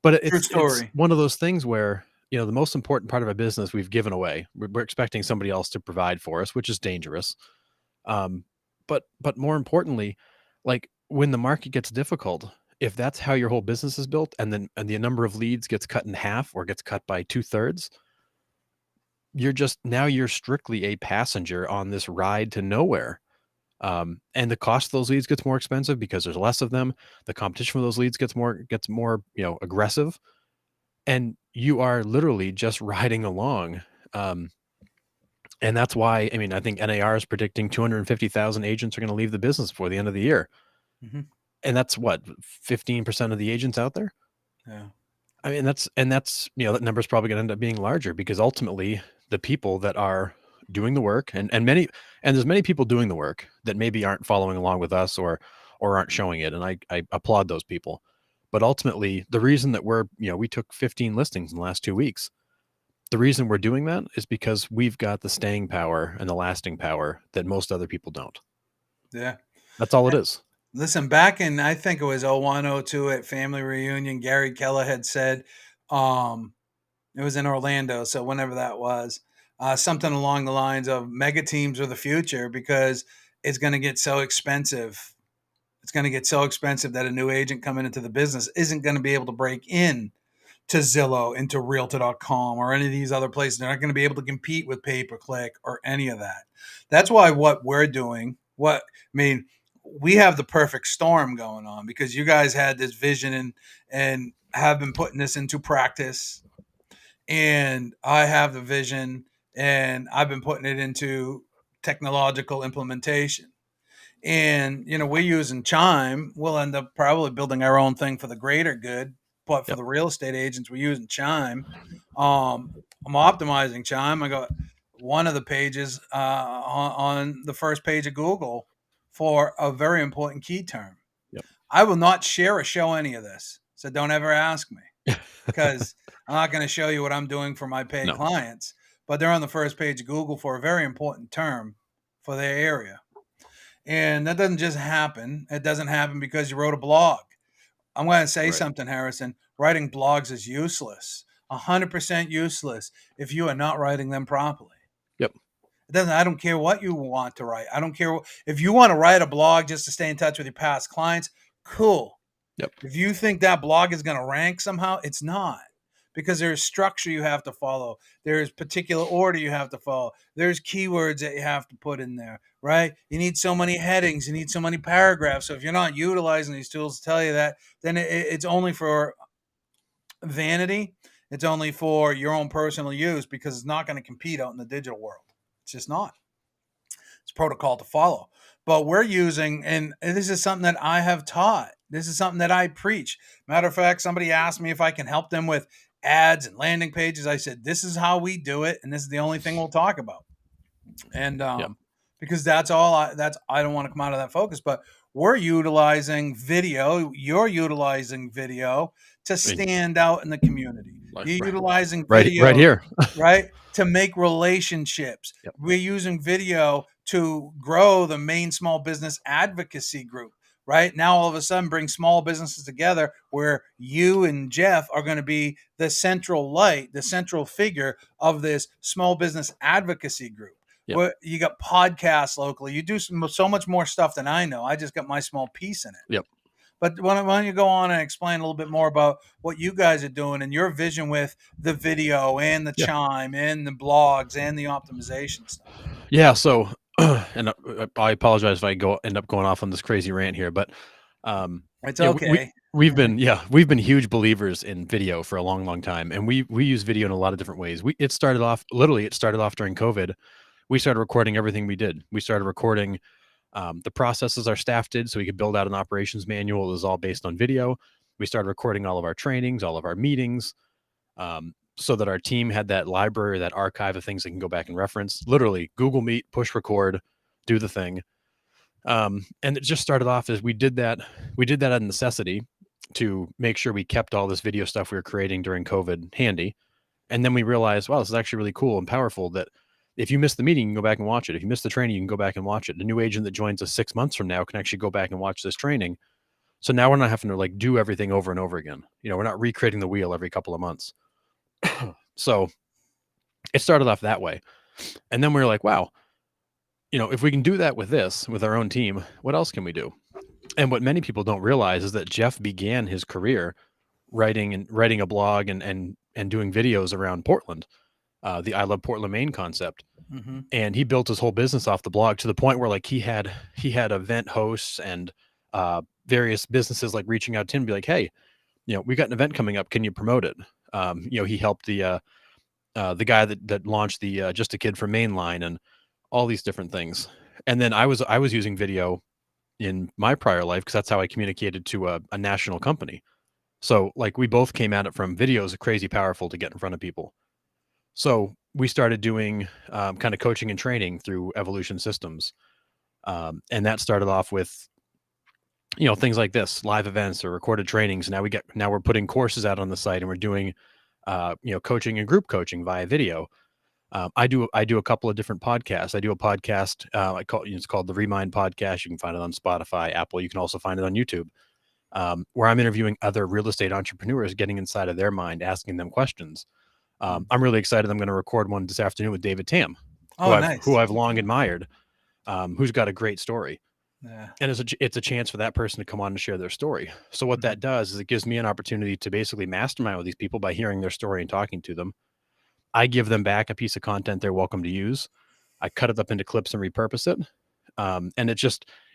But True it's story. one of those things where, the most important part of our business we've given away. We're expecting somebody else to provide for us, which is dangerous. But more importantly, like when the market gets difficult, if that's how your whole business is built, and the number of leads gets cut in half or gets cut by 2/3, you're strictly a passenger on this ride to nowhere. And the cost of those leads gets more expensive because there's less of them. The competition for those leads gets more, aggressive, and you are literally just riding along. And that's why, I mean, I think NAR is predicting 250,000 agents are going to leave the business before the end of the year. Mm-hmm. And that's what, 15% of the agents out there? Yeah. I mean, that's that number's probably going to end up being larger because ultimately the people that are doing the work and there's many people doing the work that maybe aren't following along with us or aren't showing it. And I applaud those people. But ultimately the reason that we took 15 listings in the last 2 weeks, the reason we're doing that is because we've got the staying power and the lasting power that most other people don't. Yeah. That's all it is. Listen, back in, I think it was 01, 02 at Family Reunion, Gary Keller had said, it was in Orlando, so whenever that was, something along the lines of mega teams are the future because it's going to get so expensive. It's going to get so expensive that a new agent coming into the business isn't going to be able to break in to Zillow, into Realtor.com, or any of these other places. They're not going to be able to compete with pay-per-click or any of that. That's why what we're doing, we have the perfect storm going on because you guys had this vision and have been putting this into practice. And I have the vision and I've been putting it into technological implementation. And, we're using Chime. We'll end up probably building our own thing for the greater good. But for the real estate agents, we're using Chime. I'm optimizing Chime. I got one of the pages on the first page of Google for a very important key term. Yep. I will not share or show any of this. So don't ever ask me because I'm not going to show you what I'm doing for my paid clients. But they're on the first page of Google for a very important term for their area. And that doesn't just happen. It doesn't happen because you wrote a blog. I'm going to say something, Harrison. Writing blogs is useless, 100% useless if you are not writing them properly. Yep. I don't care what you want to write. I don't care if you want to write a blog just to stay in touch with your past clients. Cool. Yep. If you think that blog is going to rank somehow, it's not. Because there's structure you have to follow. There's particular order you have to follow. There's keywords that you have to put in there, right? You need so many headings. You need so many paragraphs. So if you're not utilizing these tools to tell you that, then it's only for vanity. It's only for your own personal use because it's not going to compete out in the digital world. It's just not. It's protocol to follow. But we're using, and this is something that I have taught. This is something that I preach. Matter of fact, somebody asked me if I can help them with ads and landing pages. I said, this is how we do it. And this is the only thing we'll talk about. And because that's all I don't want to come out of that focus, but we're utilizing video. You're utilizing video to stand out in the community. You're utilizing video right here, right? To make relationships. Yep. We're using video to grow the main small business advocacy group. Right now, all of a sudden, bring small businesses together where you and Jeff are going to be the central light, the central figure of this small business advocacy group. Yep. Where you got podcasts locally. You do so much more stuff than I know. I just got my small piece in it. Yep. But why don't you go on and explain a little bit more about what you guys are doing and your vision with the video and the Chime and the blogs and the optimization stuff? Yeah. So. And I apologize if I end up going off on this crazy rant here, but it's okay. We've been huge believers in video for a long, long time, and we use video in a lot of different ways. It started off during COVID we started recording everything we did. We started recording the processes our staff did, so we could build out an operations manual. It was all based on video. We started recording all of our trainings, all of our meetings, so that our team had that library, that archive of things they can go back and reference. Literally, Google Meet, push record, do the thing. And it just started off as we did that. We did that out of necessity to make sure we kept all this video stuff we were creating during COVID handy. And then we realized, wow, this is actually really cool and powerful that if you miss the meeting, you can go back and watch it. If you miss the training, you can go back and watch it. A new agent that joins us 6 months from now can actually go back and watch this training. So now we're not having to like do everything over and over again. You know, we're not recreating the wheel every couple of months. So it started off that way. And then we were like, wow, you know, if we can do that with this, with our own team, what else can we do? And what many people don't realize is that Jeff began his career writing a blog and doing videos around Portland, the I Love Portland, Maine concept. Mm-hmm. And he built his whole business off the blog to the point where like he had event hosts and various businesses like reaching out to him and be like, hey, you know, we got an event coming up. Can you promote it? You know, he helped the guy that launched the Just a Kid from Mainline and all these different things. And then I was using video in my prior life because that's how I communicated to a national company. So like we both came at it from videos are crazy powerful to get in front of people. So we started doing kind of coaching and training through Evolution Systems. And that started off with, you know, things like this, live events or recorded trainings. Now we're putting courses out on the site and we're doing, you know, coaching and group coaching via video. I do a couple of different podcasts. I do a podcast. It's called the Remind Podcast. You can find it on Spotify, Apple. You can also find it on YouTube, where I'm interviewing other real estate entrepreneurs, getting inside of their mind, asking them questions. I'm really excited. I'm going to record one this afternoon with David Tam, who I've long admired, who's got a great story. Yeah. And it's a chance for that person to come on and share their story. So what that does is it gives me an opportunity to basically mastermind with these people by hearing their story and talking to them. I give them back a piece of content they're welcome to use. I cut it up into clips and repurpose it. And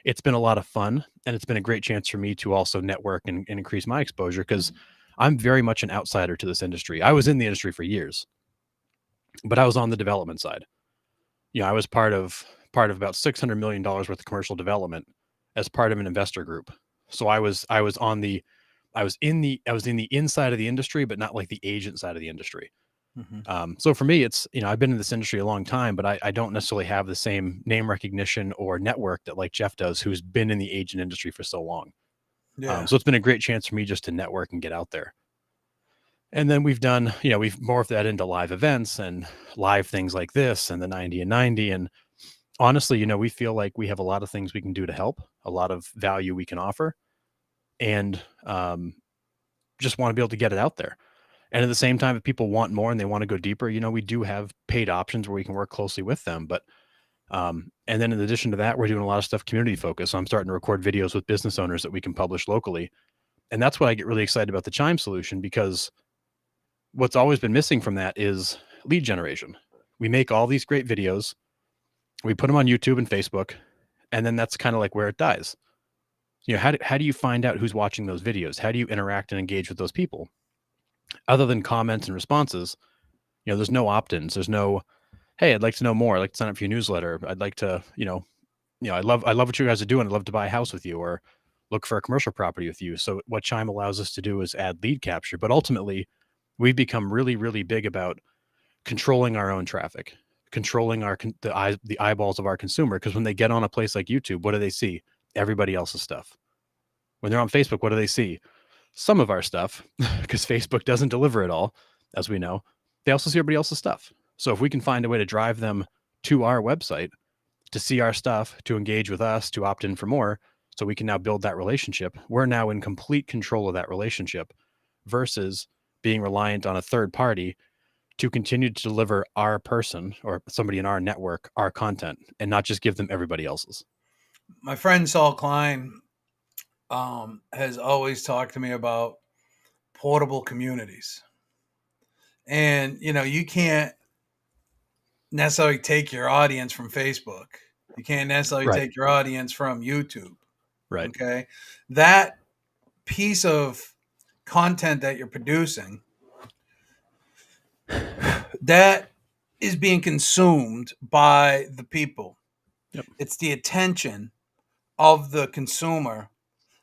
it's been a lot of fun. And it's been a great chance for me to also network and increase my exposure because I'm very much an outsider to this industry. I was in the industry for years, but I was on the development side. You know, I was part of about $600 million worth of commercial development as part of an investor group. So I was in the inside of the industry, but not like the agent side of the industry. Mm-hmm. So for me, it's, you know, I've been in this industry a long time, but I don't necessarily have the same name recognition or network that like Jeff does, who's been in the agent industry for so long. Yeah. So it's been a great chance for me just to network and get out there. And then we've morphed that into live events and live things like this and the 90 and 90. And honestly, you know, we feel like we have a lot of things we can do to help, a lot of value we can offer, and just want to be able to get it out there. And at the same time, if people want more and they want to go deeper, you know, we do have paid options where we can work closely with them. But, and then in addition to that, we're doing a lot of stuff community focused. So I'm starting to record videos with business owners that we can publish locally. And that's why I get really excited about the Chime solution, because what's always been missing from that is lead generation. We make all these great videos, we put them on YouTube and Facebook, and then that's kind of like where it dies. You know, how do you find out who's watching those videos? How do you interact and engage with those people? Other than comments and responses, you know, there's no opt-ins. There's no, hey, I'd like to know more. I'd like to sign up for your newsletter. I'd like to, I love what you guys are doing. I'd love to buy a house with you or look for a commercial property with you. So what Chime allows us to do is add lead capture, but ultimately we've become really, really big about controlling our own traffic, controlling the eyeballs of our consumer. Because when they get on a place like YouTube, what do they see? Everybody else's stuff. When they're on Facebook, what do they see? Some of our stuff, because Facebook doesn't deliver it all, as we know. They also see everybody else's stuff. So if we can find a way to drive them to our website to see our stuff, to engage with us, to opt in for more, so we can now build that relationship, we're now in complete control of that relationship versus being reliant on a third party to continue to deliver our person or somebody in our network, our content, and not just give them everybody else's. My friend Saul Klein has always talked to me about portable communities. And, you know, you can't necessarily take your audience from Facebook. You can't necessarily take your audience from YouTube. Right. Okay. That piece of content that you're producing, that is being consumed by the people. Yep. It's the attention of the consumer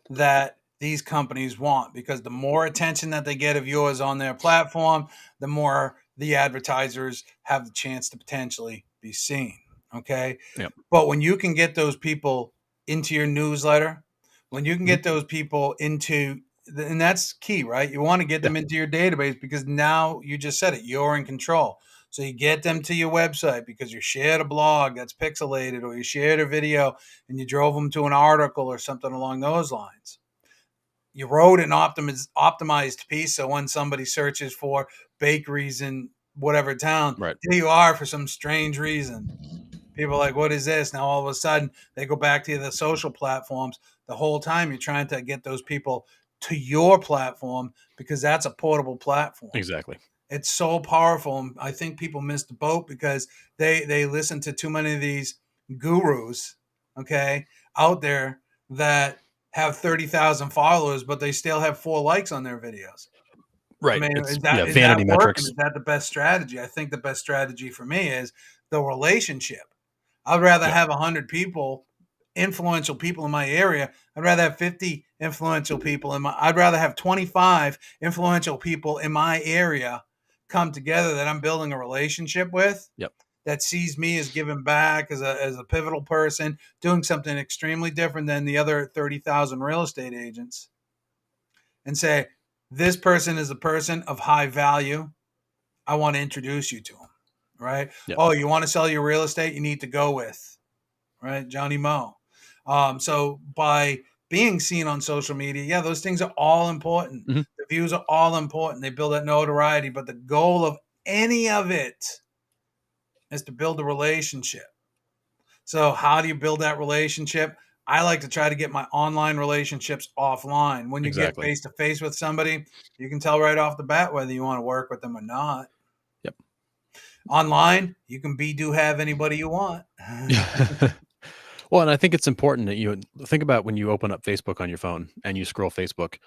that these companies want, because the more attention that they get of yours on their platform, the more the advertisers have the chance to potentially be seen. Okay. Yep. But when you can get those people into your newsletter, when you can Mhm. get those people into, and that's key, right? You want to get Yeah. them into your database, because now you just said it, you're in control. So you get them to your website because you shared a blog that's pixelated, or you shared a video and you drove them to an article or something along those lines. You wrote an optimized piece, so when somebody searches for bakeries in whatever town, Right. here you are for some strange reason. People are like, what is this? Now all of a sudden they go back to the social platforms. The whole time you're trying to get those people to your platform, because that's a portable platform. Exactly. It's so powerful. And I think people miss the boat because they listen to too many of these gurus, okay, out there that have 30,000 followers, but they still have 4 likes on their videos. I Right. mean, It's is vanity that working? metrics. Is that the best strategy? I think the best strategy for me is the relationship. I'd rather Yeah. have 100 people, influential people in my area. I'd rather have 50 influential people I'd rather have 25 influential people in my area come together that I'm building a relationship with, Yep. that sees me as giving back, as a pivotal person, doing something extremely different than the other 30,000 real estate agents, and say, this person is a person of high value. I want to introduce you to him, right? Yep. Oh, you want to sell your real estate? You need to go with, right, Johnny Moe. So by being seen on social media, yeah, those things are all important. Mhm. The views are all important. They build that notoriety, but the goal of any of it is to build a relationship. So how do you build that relationship? I like to try to get my online relationships offline. When you get Exactly. face to face with somebody, you can tell right off the bat whether you want to work with them or not. Yep. Online, you can be do have anybody you want. Well, and I think it's important that you think about when you open up Facebook on your phone and you scroll Facebook,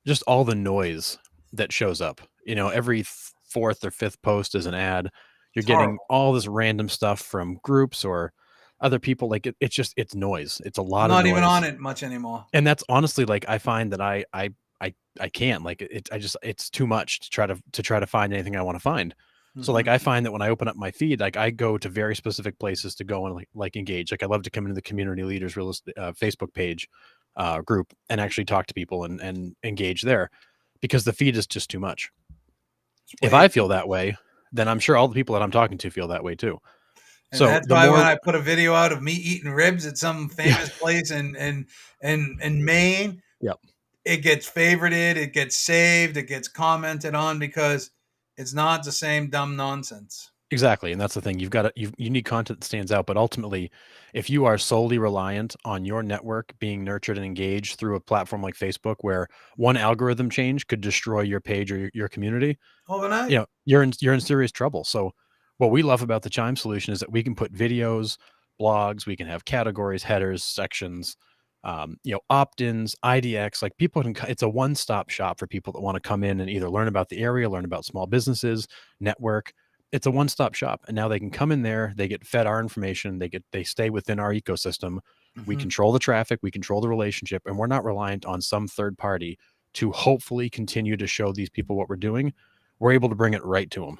just all the noise that shows up. Every fourth or fifth post is an ad. You're It's getting horrible. all this random stuff from groups or other people. Like it's noise. It's a I'm lot of not even on noise, it much anymore. and that's honestly like I find that I can't like it. I just it's too much to try to find anything I want to find. So like Mhm. I find that when I open up my feed, like I go to very specific places to go and like engage. Like I love to come into the community leaders real estate Facebook page group and actually talk to people and engage there because the feed is just too much. It's If way I too feel that much. way, then I'm sure all the people that I'm talking to feel that way too. And So that's the why when more I put a video out of me eating ribs at some yeah, famous place in Maine, yeah. it gets favorited, it gets saved, it gets commented on, because it's not the same dumb nonsense. Exactly, and that's the thing. You've got to you need content that stands out, but ultimately, if you are solely reliant on your network being nurtured and engaged through a platform like Facebook, where one algorithm change could destroy your page or your community, Overnight. you're in serious trouble. So, what we love about the Chime solution is that we can put videos, blogs, we can have categories, headers, sections, opt-ins, IDX. Like people can, it's a one-stop shop for people that want to come in and either learn about the area, learn about small businesses, network. It's a one-stop shop, and now they can come in there. They get fed our information. They stay within our ecosystem. We Mhm. control the traffic. We control the relationship, and we're not reliant on some third party to hopefully continue to show these people what we're doing. We're able to bring it right to them.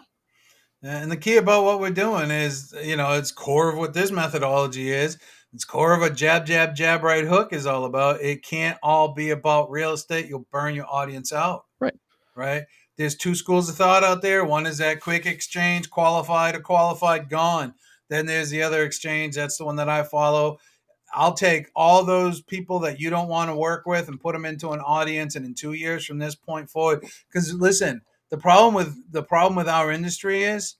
And the key about what we're doing is, it's core of what this methodology is. It's core of a jab, jab, jab, right hook is all about. It can't all be about real estate. You'll burn your audience out, Right. right? There's two schools of thought out there. One is that quick exchange, qualified or qualified, gone. Then there's the other exchange. That's the one that I follow. I'll take all those people that you don't want to work with and put them into an audience. And in 2 years from this point forward, because listen, the problem with our industry is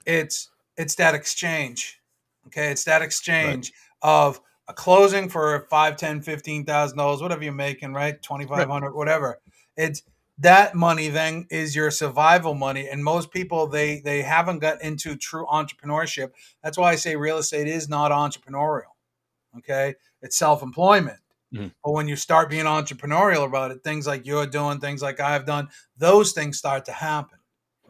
it's that exchange. Okay, it's that Right. exchange of a closing for $5, 10, $15,000, whatever you're making, right? Right. 2,500, whatever. It's that money then is your survival money, and most people they haven't got into true entrepreneurship. That's why I say real estate is not entrepreneurial. Okay, it's self-employment. Mhm. But when you start being entrepreneurial about it, things like you're doing, things like I've done, those things start to happen,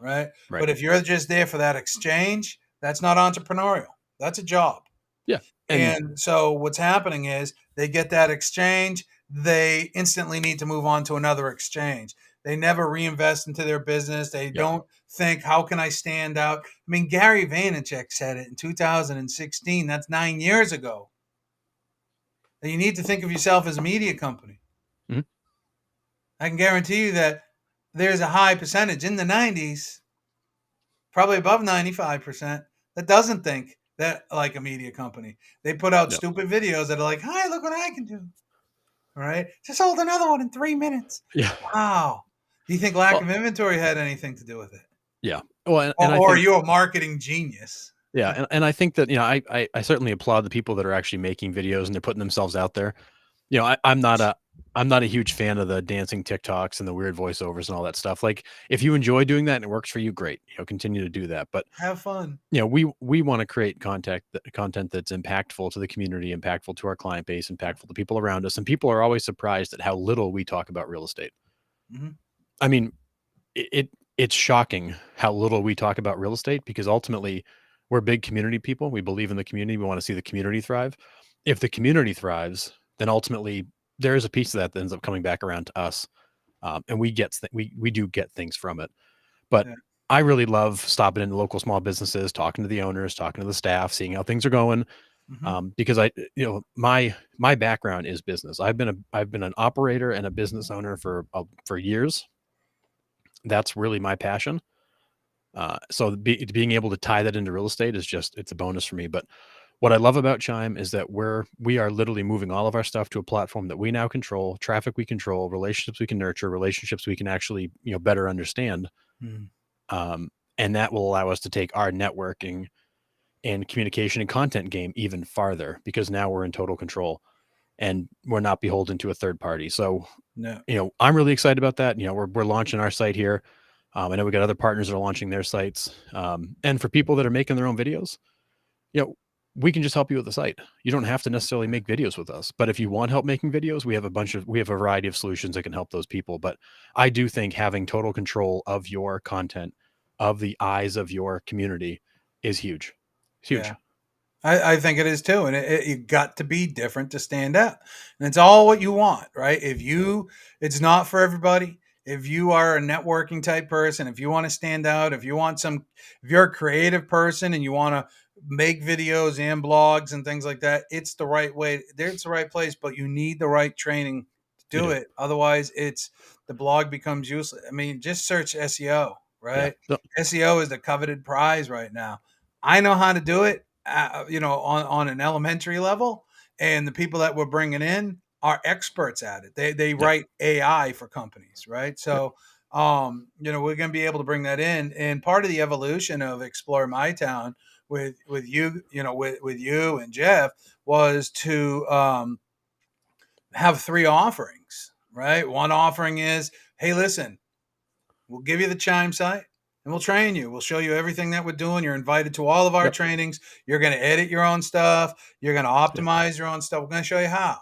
right? Right. But if you're just there for that exchange, that's not entrepreneurial. That's a job. Yeah. And And so what's happening is they get that exchange, they instantly need to move on to another exchange. They never reinvest into their business. They yeah. don't think, how can I stand out? I mean, Gary Vaynerchuk said it in 2016. That's 9 years ago. And you need to think of yourself as a media company. Mhm. I can guarantee you that there's a high percentage in the 90s, probably above 95%, that doesn't think that like a media company. They put out Yeah. stupid videos that are like, hi, look what I can do. All right. Just sold another one in 3 minutes. Yeah. Wow. Do you think lack Well, of inventory had anything to do with it? yeah. Well, Or, and I or are think, you a marketing genius? yeah. And I think that, I certainly applaud the people that are actually making videos and they're putting themselves out there. I'm not a huge fan of the dancing TikToks and the weird voiceovers and all that stuff. Like, if you enjoy doing that and it works for you, great. Continue to do that. But Have fun. we want to create content that's impactful to the community, impactful to our client base, impactful to people around us. And people are always surprised at how little we talk about real estate. Mhm. I mean, it's shocking how little we talk about real estate because ultimately we're big community people. We believe in the community. We want to see the community thrive. If the community thrives, then ultimately there is a piece of that ends up coming back around to us, and we do get things from it. But Yeah. I really love stopping into local small businesses, talking to the owners, talking to the staff, seeing how things are going. Mhm. Because my background is business. I've been an operator and a business owner for years. That's really my passion. So being able to tie that into real estate is it's a bonus for me. But what I love about Chime is that we are literally moving all of our stuff to a platform that we now control, traffic we control, relationships we can nurture, relationships we can actually better understand, Mhm. um, and that will allow us to take our networking and communication and content game even farther because now we're in total control and we're not beholden to a third party. So No. I'm really excited about that. We're launching our site here. I know we got other partners that are launching their sites. And for people that are making their own videos, we can just help you with the site. You don't have to necessarily make videos with us. But if you want help making videos, we have a variety of solutions that can help those people. But I do think having total control of your content, of the eyes of your community is huge. It's huge. Yeah. I think it is too, and you got to be different to stand out, and it's all what you want, right? It's not for everybody. If you are a networking type person, if you want to stand out, if you're a creative person and you want to make videos and blogs and things like that, it's the right way. It's the right place, but you need the right training to You do do. it. Otherwise, the blog becomes useless. I mean, just search SEO, Yeah. right? SEO is the coveted prize right now. I know how to do it, on an elementary level, and the people that we're bringing in are experts at it. They Yep. write AI for companies, right? Yep. So, we're going to be able to bring that in, and part of the evolution of Explore My Town with you, with you and Jeff was to have three offerings, right? One offering is, hey, listen, we'll give you the Chime site and we'll train you. We'll show you everything that we're doing. You're invited to all of our Yep. trainings. You're going to edit your own stuff. You're going to Yep. optimize your own stuff. We're going to show you how,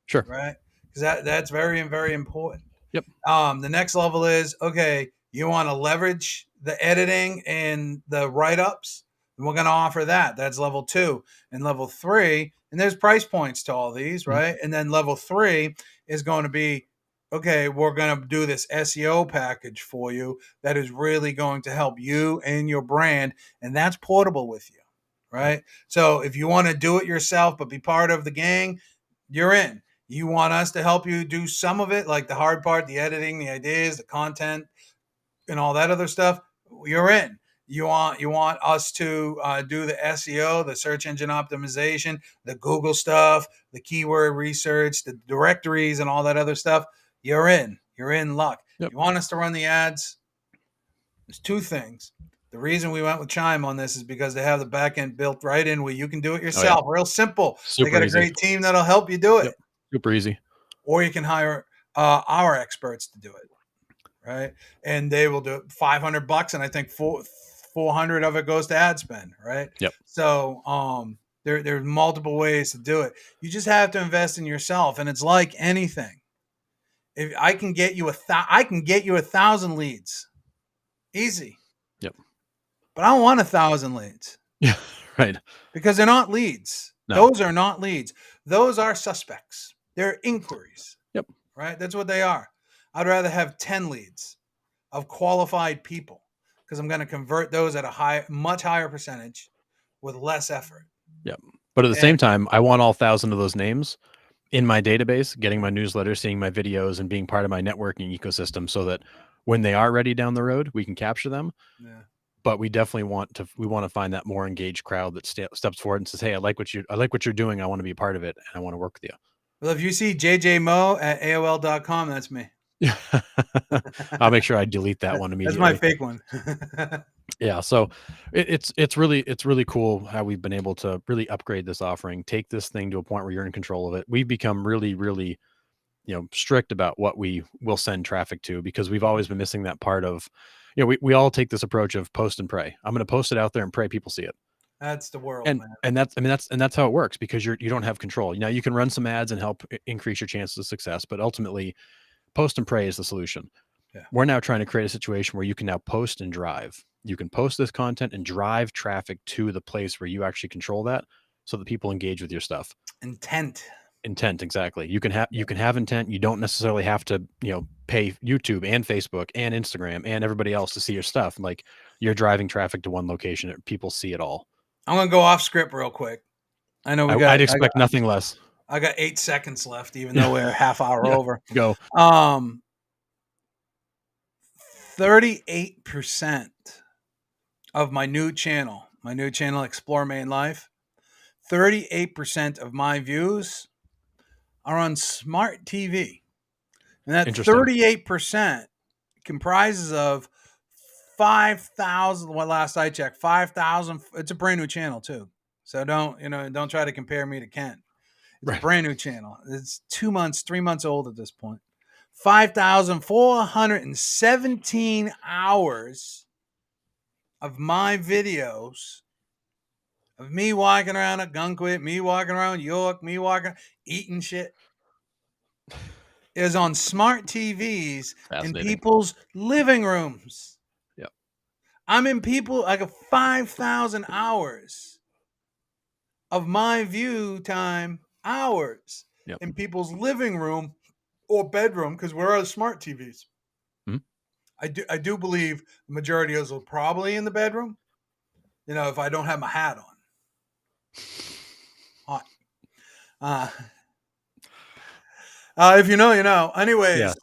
Sure. right? Because that's very, very important. Yep. The next level is, okay, you want to leverage the editing and the write-ups, and we're going to offer that. That's level 2. And level 3, and there's price points to all these, Mhm. right? And then level 3 is going to be, okay, we're going to do this SEO package for you that is really going to help you and your brand, and that's portable with you, Yep. right? So if you want to do it yourself but be part of the gang, you're in. You want us to help you do some of it, like the hard part, the editing, the ideas, the content, and all that other stuff. You're in. You want us to do the SEO, the search engine optimization, the Google stuff, the keyword research, the directories, and all that other stuff. You're in. You're in luck. Yep. You want us to run the ads? There's two things. The reason we went with Chime on this is because they have the back end built right in where you can do it Oh yeah. yourself. Real simple. They Super got a easy. great team that'll help you do it, Yep. Super easy. or you can hire our experts to do it, right? And they will do it $500, and I think 400 of it goes to ad spend, right? Yep. So there's multiple ways to do it. You just have to invest in yourself, and it's like anything. If I can get you I can get you 1,000 leads, easy. but I don't want 1,000 leads Yeah. Right. because they're not leads. No. Those are not leads. Those are suspects. They're inquiries. Yep. Right? That's what they are. I'd rather have 10 leads of qualified people because I'm going to convert those at a much higher percentage with less effort. Yep. But at the same time, I want all 1,000 of those names in my database, getting my newsletter, seeing my videos, and being part of my networking ecosystem so that when they are ready down the road, we can capture them. Yeah. But we definitely want to find that more engaged crowd that steps forward and says, "Hey, I like what you're doing. I want to be a part of it, and I want to work with you." Well, if you see jjmo@aol.com, that's me. I'll make sure I delete that one immediately. That's my fake one. Yeah, so it's really cool how we've been able to really upgrade this offering, take this thing to a point where you're in control of it. We've become really strict about what we will send traffic to because we've always been missing that part of, we all take this approach of post and pray. I'm going to post it out there and pray people see it. That's the world, And man. that's how it works because you don't have control. Now you can run some ads and help increase your chances of success, but ultimately post and pray is the solution. Yeah. We're now trying to create a situation where you can now post and drive. You can post this content and drive traffic to the place where you actually control that so that people engage with your stuff. Intent, exactly. You can have intent. You don't necessarily have to, pay YouTube and Facebook and Instagram and everybody else to see your stuff. Like you're driving traffic to one location and people see it all. I'm going to go off script real quick. I know I'd expect nothing less. I got 8 seconds left, even though we're a half hour over. Go. 38% of my new channel, Explore Main Life, 38% of my views are on smart TV. And that 38% comprises of 5,000. Well, last I checked, 5,000. It's a brand new channel too. So don't try to compare me to Ken. It's a brand new channel. It's 2 months, 3 months old at this point. 5,417 hours of my videos of me walking around at Gunquit, me walking around York, me eating shit is on smart TVs in people's living rooms. Yep. I'm in I got 5,000 hours of my view time hours in people's living room or bedroom because we're on smart TVs. Mm-hmm. I do believe the majority of those are probably in the bedroom. If I don't have my hat on. Hot. If you know, you know. Anyways,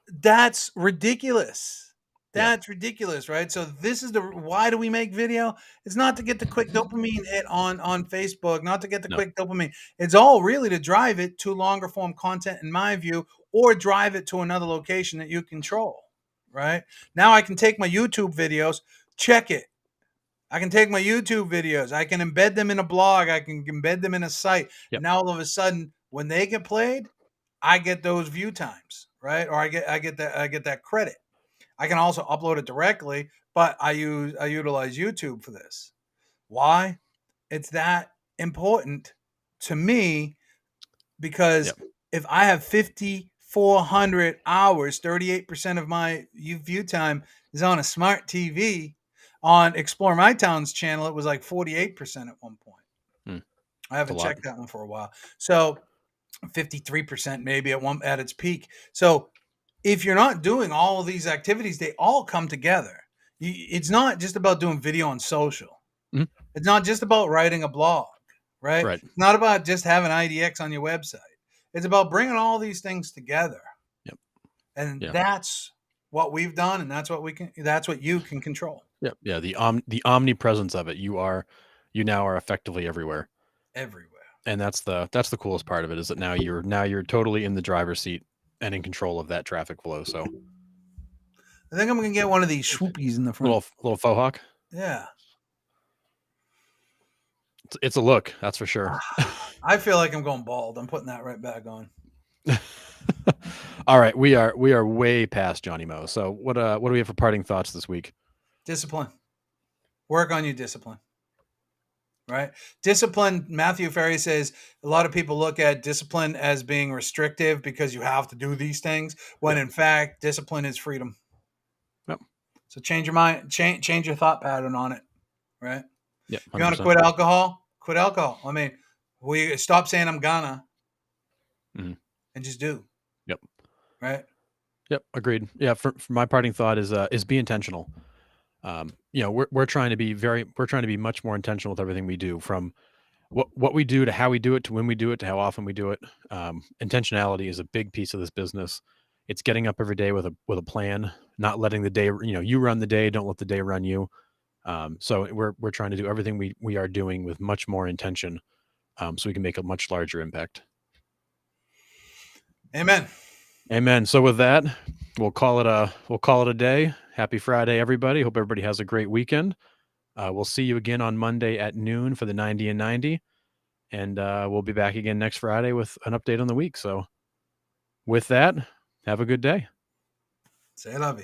that's ridiculous. That's ridiculous, right? So this is why do we make video? It's not to get the quick dopamine hit on Facebook, not to get the quick dopamine. It's all really to drive it to longer form content, in my view, or drive it to another location that you control, right? Now I can take my YouTube videos, check it. I can take my YouTube videos. I can embed them in a blog. I can embed them in a site. Yep. Now all of a sudden, when they get played, I get those view times, right? Or I get that credit. I can also upload it directly, but I utilize YouTube for this. Why? It's that important to me because if I have 5,400 hours, 38% of my view time is on a smart TV. On Explore My Town's channel, it was like 48% at one point. I haven't checked that one for a while. So 53% maybe at its peak. So if you're not doing all of these activities, they all come together. It's not just about doing video on social. Mm-hmm. It's not just about writing a blog, right? It's not about just having IDX on your website. It's about bringing all these things together. Yep. And that's what we've done, and that's what you can control. Yep. Yeah. The omnipresence of it. You now are effectively everywhere. And that's the coolest part of it is that now you're totally in the driver's seat and in control of that traffic flow. So I think I'm gonna get one of these swoopies in the front. Little faux hawk. Yeah. It's a look, that's for sure. I feel like I'm going bald. I'm putting that right back on. All right, we are way past Johnny Mo. So what do we have for parting thoughts this week? Discipline. Work on your discipline. Right? Discipline, Matthew Ferry says a lot of people look at discipline as being restrictive because you have to do these things, when in fact, discipline is freedom. Yep. So change your mind, change your thought pattern on it, right? Yep. You want to 100%. quit alcohol? Quit alcohol. I mean, we stop saying I'm gonna Mhm. and just do, Yep. right? Yep. Agreed. Yeah. For my parting thought is be intentional. We're trying to be much more intentional with everything we do, from what we do to how we do it to when we do it to how often we do it. Intentionality is a big piece of this business. It's getting up every day with a plan, not letting the day, you run the day, don't let the day run you. So we're trying to do everything we are doing with much more intention, so we can make a much larger impact. Amen. Amen. So with that, we'll call it a day. Happy Friday, everybody. Hope everybody has a great weekend. We'll see you again on Monday at noon for the 90 and 90. And we'll be back again next Friday with an update on the week. So with that, have a good day. Say love you.